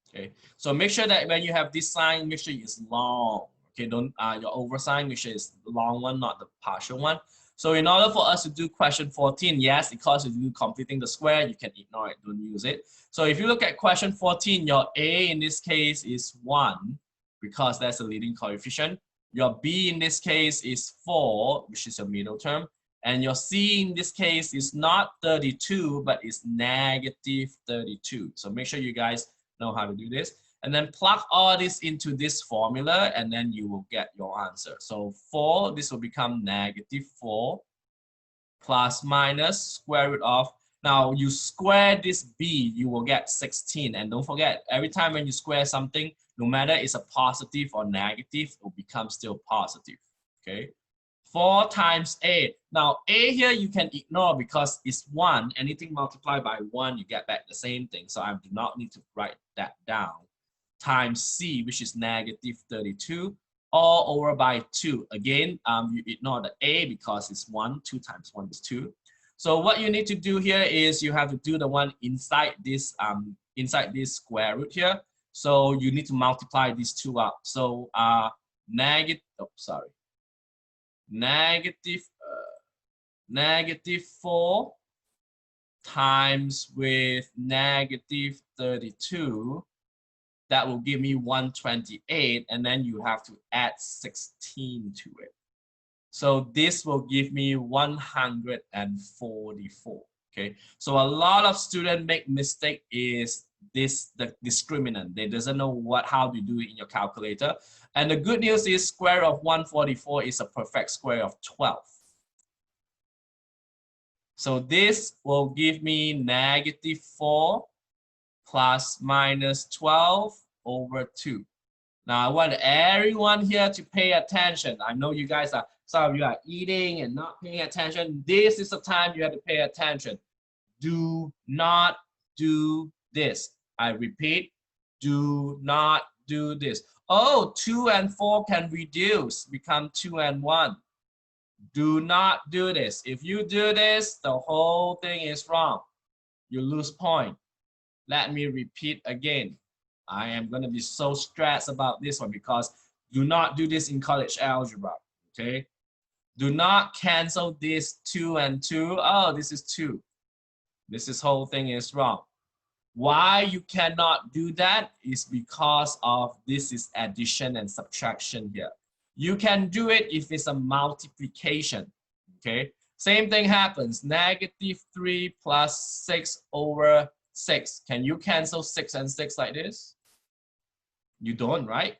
Okay, so make sure that when you have this sign, make sure it's long. Okay, don't your over sign, make sure it's the long one, not the partial one. So in order for us to do question 14, yes, because if you do completing the square, you can ignore it, don't use it. So if you look at question 14, your A in this case is 1, because that's a leading coefficient. Your B in this case is 4, which is your middle term. And your C in this case is not 32, but it's negative 32. So make sure you guys know how to do this. and then plug all this into this formula, and then you will get your answer. So 4, this will become -4 plus minus square root of, now you square this b, you will get 16. And don't forget, every time when you square something, no matter it's a positive or negative, it will become still positive, okay? 4 times a. Now a here you can ignore because it's 1. Anything multiplied by 1, you get back the same thing. So I do not need to write that down. Times c, which is -32, all over by 2. Again, you ignore the a because it's 1. 2 times 1 is 2. So what you need to do here is you have to do the one inside this square root here. So you need to multiply these two up. So -4 times with -32, that will give me 128, and then you have to add 16 to it. So this will give me 144. Okay, so a lot of students make mistake is this, the discriminant. They doesn't know how to do it in your calculator. And the good news is square of 144 is a perfect square of 12. So this will give me -4 plus minus 12 over 2. Now I want everyone here to pay attention. I know you guys are, some of you are eating and not paying attention. This is the time you have to pay attention. Do not do this. I repeat, do not do this. Oh, 2 and 4 can reduce, become 2 and 1. Do not do this. If you do this, the whole thing is wrong. You lose point. Let me repeat again. I am going to be so stressed about this one because do not do this in college algebra, okay? Do not cancel this 2 and 2. Oh, this is 2. This whole thing is wrong. Why you cannot do that is because of this is addition and subtraction here. You can do it if it's a multiplication, okay? Same thing happens, -3 plus 6 over 6. Can you cancel 6 and 6 like this? You don't, right?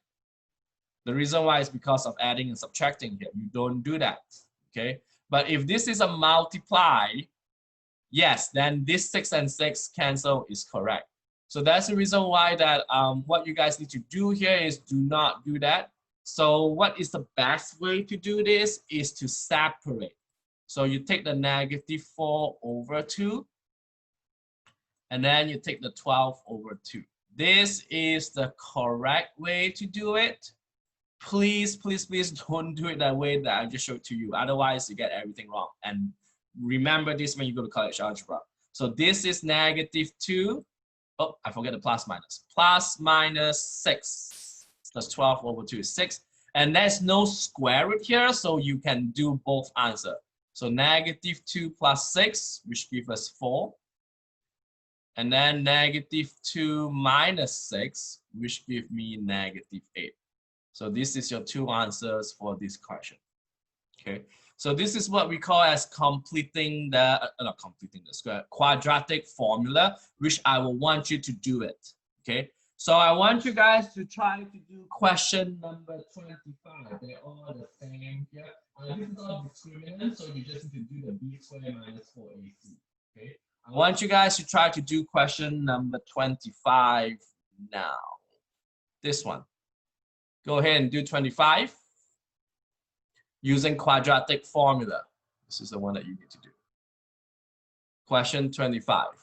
The reason why is because of adding and subtracting here. You don't do that, okay? But if this is a multiply, yes, then this 6 and 6 cancel is correct. So that's the reason why that what you guys need to do here is do not do that. So what is the best way to do this is to separate. So you take the -4 over 2, and then you take the 12 over 2. This is the correct way to do it. Please, please, please don't do it that way that I just showed to you. Otherwise, you get everything wrong. And remember this when you go to college algebra. So this is -2. Oh, I forget the plus minus. Plus minus 6 plus 12 over 2 is 6. And there's no square root here, so you can do both answer. So -2 plus 6, which gives us 4. And then -2 minus 6, which gives me -8. So this is your two answers for this question. Okay, so this is what we call as completing the, not completing the square, quadratic formula, which I will want you to do it. Okay, so I want you guys to try to do question number 25. They're all the same here. This is all discriminant, so you just need to do the b squared minus 4ac. Okay, I want you guys to try to do question number 25 now. This one. Go ahead and do 25 using quadratic formula. This is the one that you need to do. Question 25.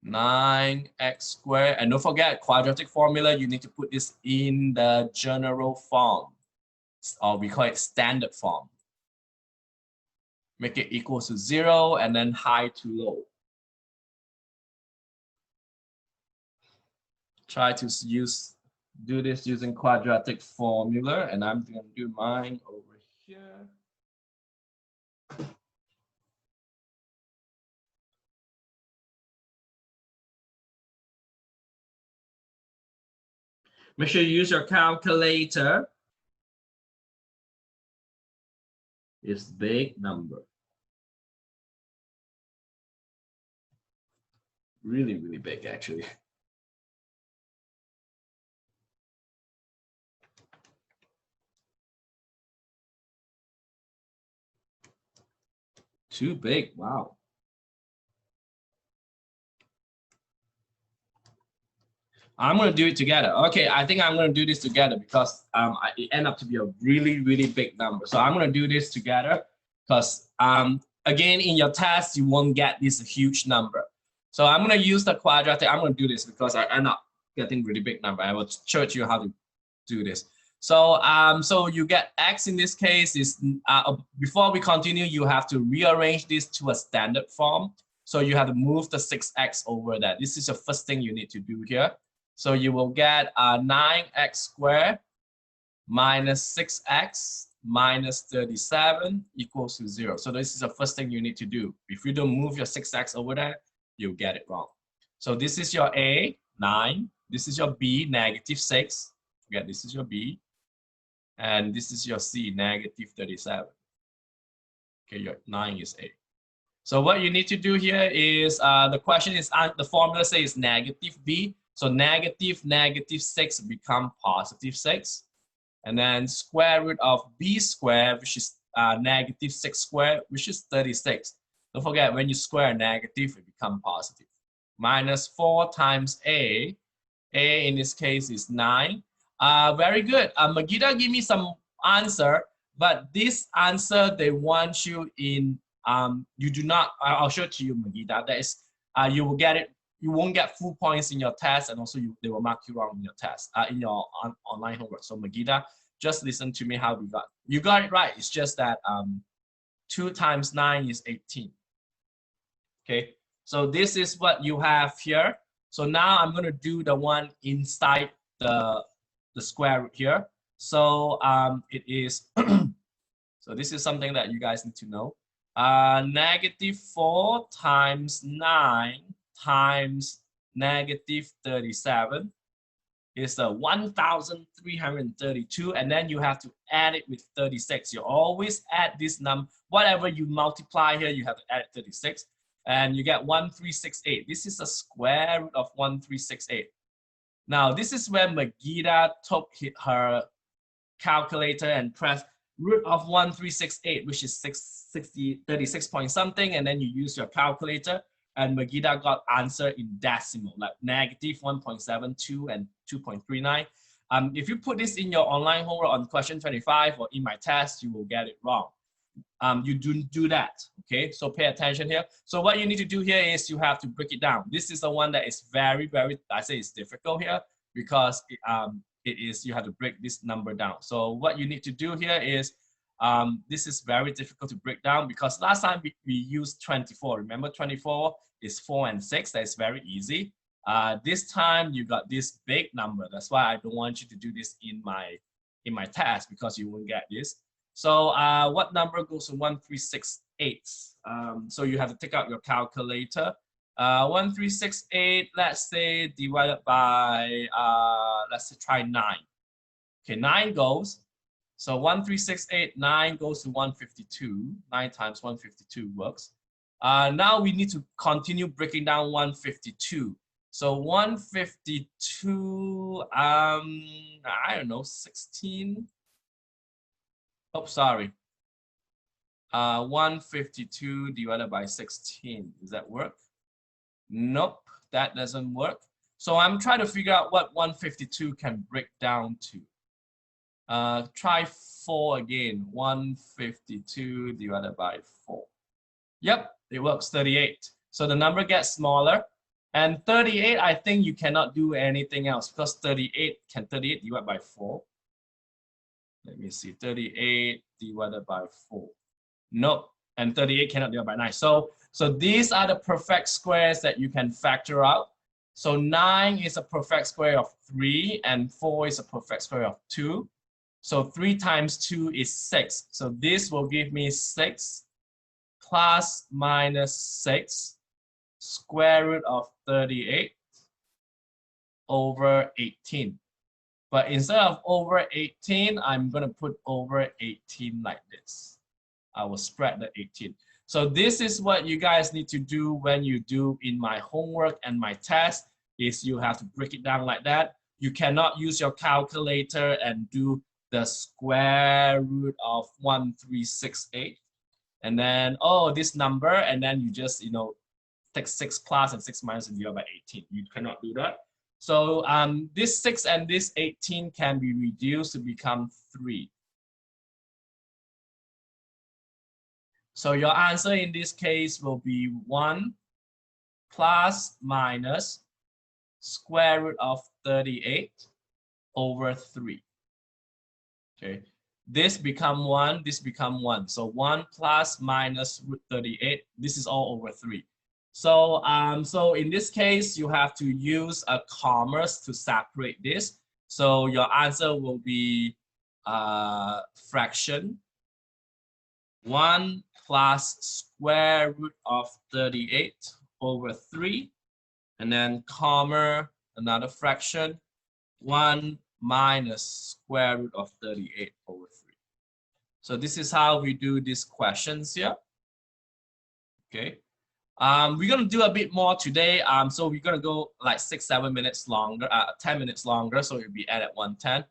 (9x squared), and don't forget quadratic formula, you need to put this in the general form, or we call it standard form. Make it equal to 0 and then high to low. Try to do this using quadratic formula, and I'm going to do mine over here. Make sure you use your calculator. It's big number. Really, really big actually. Too big, wow. I'm gonna do it together. Okay, I think I'm gonna do this together because it ended up to be a really, really big number. So I'm gonna do this together because again, in your test, you won't get this huge number. So I'm gonna use the quadratic. I'm gonna do this because I end up getting really big number. I will show you how to do this. So so you get x in this case is before we continue, you have to rearrange this to a standard form. So you have to move the 6x over that. This is the first thing you need to do here. So you will get 9x squared minus 6x minus 37 equals to 0. So this is the first thing you need to do. If you don't move your 6x over there, you'll get it wrong. So this is your A, 9. This is your B, negative 6. Again, this is your B. And this is your C, negative 37. Okay, your 9 is A. So what you need to do here is, the question is, the formula says negative B. So negative 6 become positive 6. And then square root of B squared, which is negative 6 squared, which is 36. Don't forget, when you square negative, it becomes positive. Minus 4 times A. A in this case is 9. Very good. Magida give me some answer, but this answer, they want you in, you do not, I'll show it to you, Magida. That is, you will get it. You won't get full points in your test, and also they will mark you wrong in your test, in your online homework. So Magida, just listen to me how we got. You got it right. It's just that 2 times 9 is 18. Okay, so this is what you have here. So now I'm going to do the one inside the square root here. So it is, so this is something that you guys need to know. Negative 4 times 9 times negative 37 is 1,332, and then you have to add it with 36. You always add this number, whatever you multiply here, you have to add 36, and you get 1368. This is a square root of 1368. Now this is where Magida took her calculator and pressed root of 1368, which is 36 point something, and then you use your calculator, and Magida got answer in decimal, like negative 1.72 and 2.39. If you put this in your online homework on question 25 or in my test, you will get it wrong. You don't do that, okay? So pay attention here. So what you need to do here is you have to break it down. This is the one that is very, very, I say it's difficult here because it is, you have to break this number down. So what you need to do here is, this is very difficult to break down because last time we used 24. Remember 24 is 4 and 6. That's very easy. This time you got this big number. That's why I don't want you to do this in my test because you won't get this. So what number goes to 1368? So you have to take out your calculator. 1368, let's say divided by, let's say try 9. Okay, 9 goes. So 1368, 9 goes to 152. 9 times 152 works. Now we need to continue breaking down 152. So 152, I don't know, 16. Oh, sorry. 152 divided by 16. Does that work? Nope, that doesn't work. So I'm trying to figure out what 152 can break down to. Try 4 again. 152 divided by 4. Yep, it works, 38. So the number gets smaller. And 38, I think you cannot do anything else because 38, can 38 divide by 4? Let me see, 38 divided by 4. Nope, and 38 cannot divide by 9. So these are the perfect squares that you can factor out. So 9 is a perfect square of 3 and 4 is a perfect square of 2. So 3 times 2 is 6. So this will give me 6 plus minus 6 square root of 38 over 18. But instead of over 18, I'm going to put over 18 like this. I will spread the 18. So this is what you guys need to do when you do in my homework and my test is you have to break it down like that. You cannot use your calculator and do the square root of 1368. And then, oh, this number, and then you just, take 6 plus and 6 minus and divide by 18. You cannot do that. So this 6 and this 18 can be reduced to become 3. So your answer in this case will be 1 plus minus square root of 38 over 3. Okay, this become 1, this become 1. So 1 plus minus root 38, this is all over 3. So, so in this case, you have to use a commas to separate this. So your answer will be fraction 1 plus square root of 38 over 3. And then comma, another fraction, 1 minus square root of 38 over 3. So this is how we do these questions here. Okay. We're gonna do a bit more today. So we're gonna go like 6-7 minutes longer, 10 minutes longer. So it'll be at 110.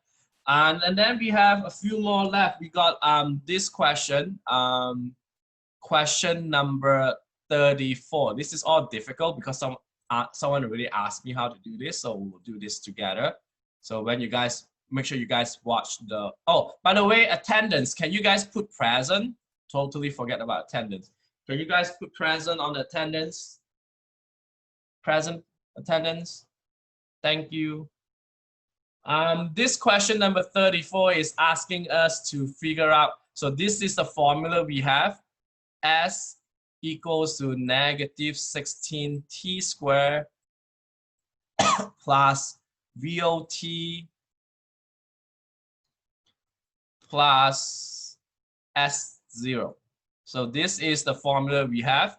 And then we have a few more left. We got this question, question number 34. This is all difficult because someone already asked me how to do this. So we'll do this together. So when you guys, make sure you guys watch the, oh, by the way, attendance, can you guys put present? Totally forget about attendance. Can you guys put present on the attendance? Present attendance. Thank you. This question number 34 is asking us to figure out, so this is the formula we have. S equals to negative 16t squared plus VOT plus S0. So this is the formula we have.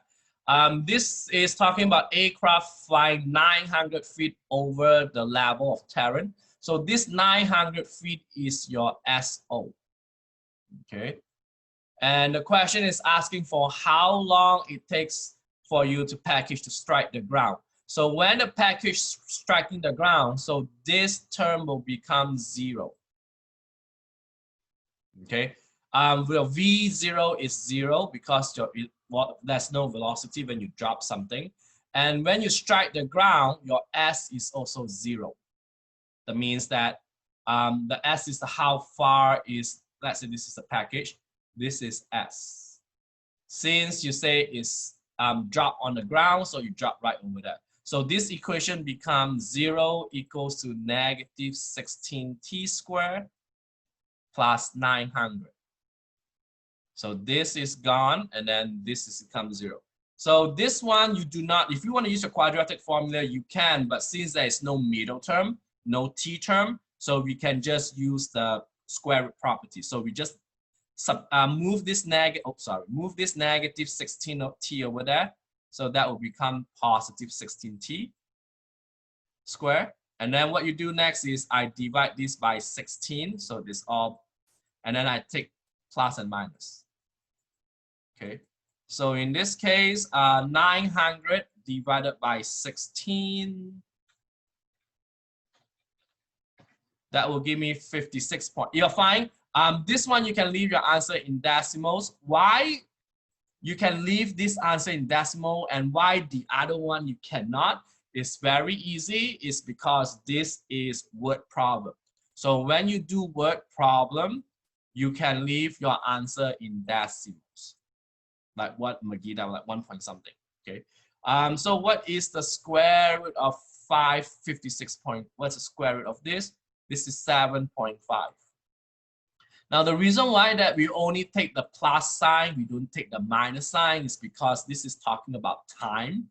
This is talking about aircraft flying 900 feet over the level of terrain. So this 900 feet is your SO. Okay. And the question is asking for how long it takes for you to package to strike the ground. So when the package striking the ground, so this term will become 0. Okay. Well, V0 is 0 because there's no velocity when you drop something. And when you strike the ground, your S is also 0. That means that the S is the how far is, let's say this is a package, this is S. Since you say it's drop on the ground, so you drop right over there. So this equation becomes 0 equals to negative 16t squared plus 900. So this is gone, and then this becomes 0. So this one, you do not, if you want to use a quadratic formula, you can, but since there is no middle term, no t term, so we can just use the square root property. So we just move this move this negative 16t over there. So that will become positive 16t squared. And then what you do next is I divide this by 16. So this all, and then I take plus and minus. Okay, so in this case, 900 divided by 16, that will give me 56 points. You're fine. This one you can leave your answer in decimals. Why you can leave this answer in decimal and why the other one you cannot is very easy. It's because this is word problem. So when you do word problem, you can leave your answer in decimals. Like what Magida, like 1 point something. Okay. So what is the square root of 556 point? What's the square root of this? This is 7.5. Now the reason why that we only take the plus sign, we don't take the minus sign, is because this is talking about time,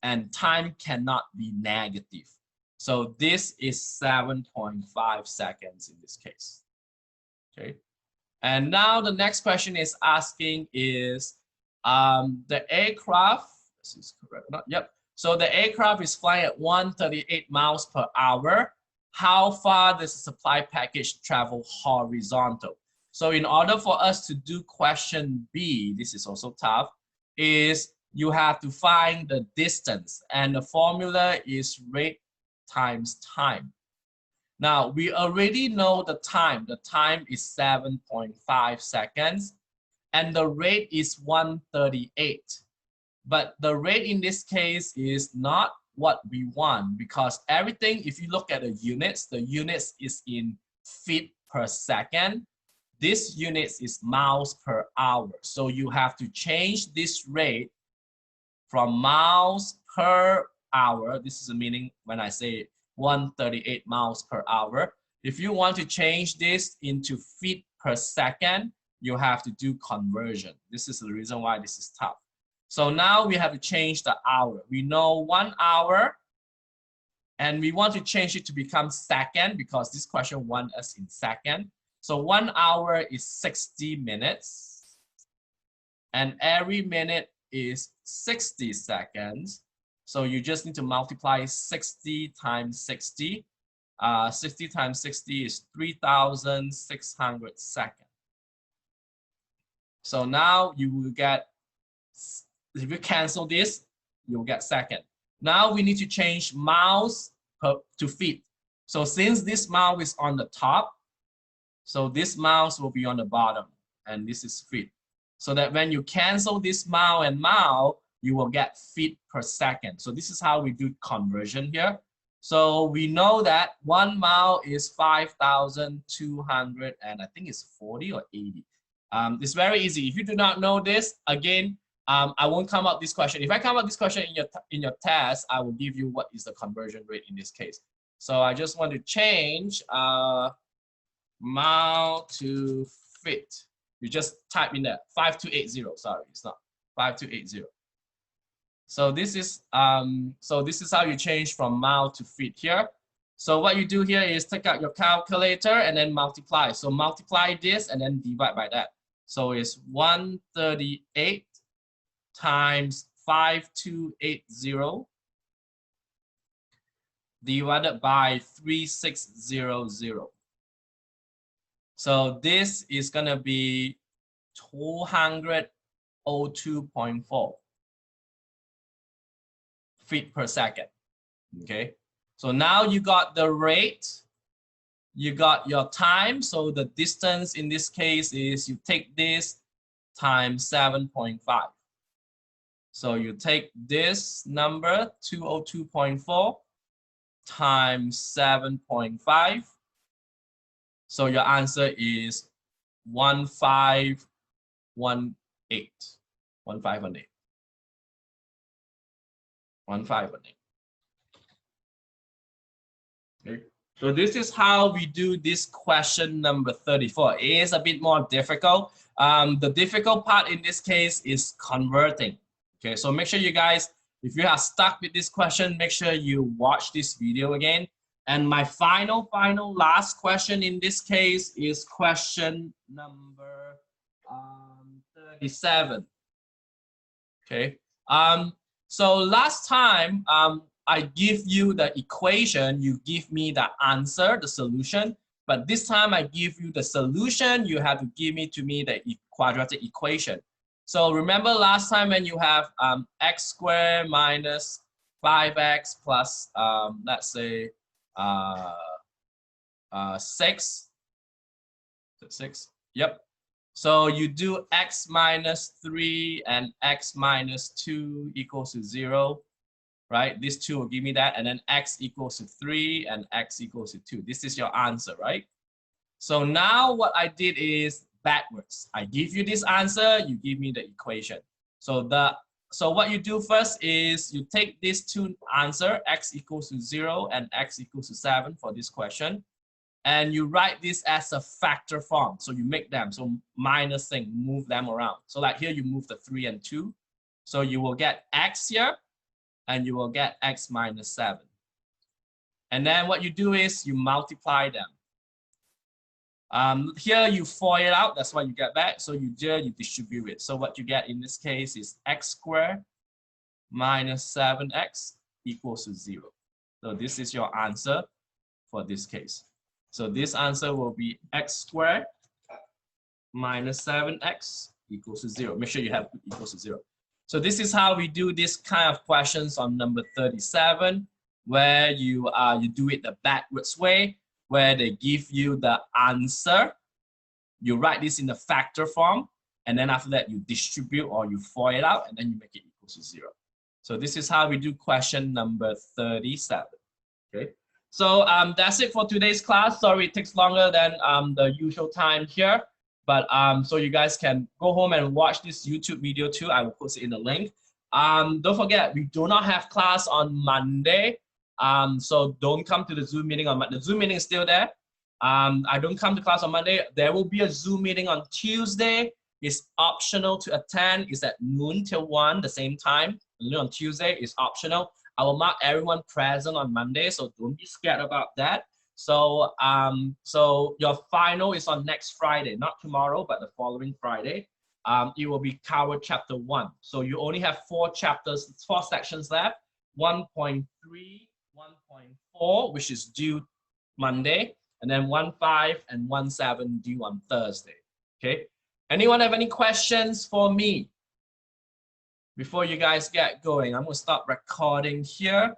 and time cannot be negative. So this is 7.5 seconds in this case. Okay. And now the next question is asking is the aircraft, this is correct or not? Yep. So the aircraft is flying at 138 miles per hour. How far does the supply package travel horizontal? So in order for us to do question B, this is also tough, is you have to find the distance, and the formula is rate times time. Now, we already know the time. The time is 7.5 seconds, and the rate is 138. But the rate in this case is not what we want, because everything, if you look at the units is in feet per second. This units is miles per hour. So you have to change this rate from miles per hour. This is the meaning when I say 138 miles per hour. If you want to change this into feet per second, you have to do conversion. This is the reason why this is tough. So now we have to change the hour. We know 1 hour, and we want to change it to become second because this question wants us in second. So 1 hour is 60 minutes, and every minute is 60 seconds. So you just need to multiply 60 times 60. 60 times 60 is 3,600 seconds. So now you will get, if you cancel this, you'll get second. Now we need to change miles to feet. So since this mile is on the top, so this miles will be on the bottom, and this is feet. So that when you cancel this mile and mile, you will get feet per second. So this is how we do conversion here. So we know that 1 mile is 5,200, and I think it's 40 or 80. It's very easy. If you do not know this, again, I won't come up this question. If I come up this question in your test, I will give you what is the conversion rate in this case. So I just want to change mile to feet. You just type in there 5280. Sorry, it's not 5280. So this is how you change from mile to feet here. So what you do here is take out your calculator and then multiply. So multiply this and then divide by that. So it's 138 times 5280 divided by 3600. So this is gonna be 202.4 feet per second. Okay, so now you got the rate, you got your time. So the distance in this case is you take this times 7.5. So you take this number 202.4 times 7.5. So your answer is 1518. 1518. 1518. Okay. So this is how we do this question number 34. It is a bit more difficult. The difficult part in this case is converting. Okay, so make sure you guys, if you are stuck with this question, make sure you watch this video again. And my final last question in this case is question number 37. Okay. So last time I give you the equation, you give me the answer, the solution. But this time I give you the solution, you have to give me the quadratic equation. So remember last time when you have x squared minus 5x plus let's say 6. 6. Yep. So you do x minus 3 and x minus 2 equals to 0, right? This 2 will give me that, and then x equals to 3 and x equals to 2. This is your answer, right? So now what I did is backwards. I give you this answer, you give me the equation. So what you do first is you take these two answer, x equals to 0 and x equals to 7 for this question, and you write this as a factor form. So you make them, so minus thing, move them around. So like here you move the 3 and 2. So you will get x here, and you will get x minus 7. And then what you do is you multiply them. Here you FOIL it out, that's what you get back. So you distribute it. So what you get in this case is x squared minus 7x equals to 0. So this is your answer for this case. So this answer will be x squared minus 7x equals to 0. Make sure you have equals to 0. So this is how we do this kind of questions on number 37, where you do it the backwards way, where they give you the answer. You write this in the factor form, and then after that you distribute or you FOIL it out, and then you make it equal to 0. So this is how we do question number 37. Okay. So that's it for today's class. Sorry, it takes longer than the usual time here. But so you guys can go home and watch this YouTube video too. I will post it in the link. Don't forget, we do not have class on Monday. So don't come to the Zoom meeting on Monday. The Zoom meeting is still there. I don't come to class on Monday. There will be a Zoom meeting on Tuesday. It's optional to attend. It's at noon till 1, the same time. On Tuesday, it's optional. I will mark everyone present on Monday, so don't be scared about that. So, so your final is on next Friday, not tomorrow, but the following Friday. It will be covered chapter 1. So you only have 4 chapters, 4 sections left. 1.3, 1.4, which is due Monday, and then 1.5 and 1.7 due on Thursday. Okay. Anyone have any questions for me before you guys get going? I'm going to stop recording here.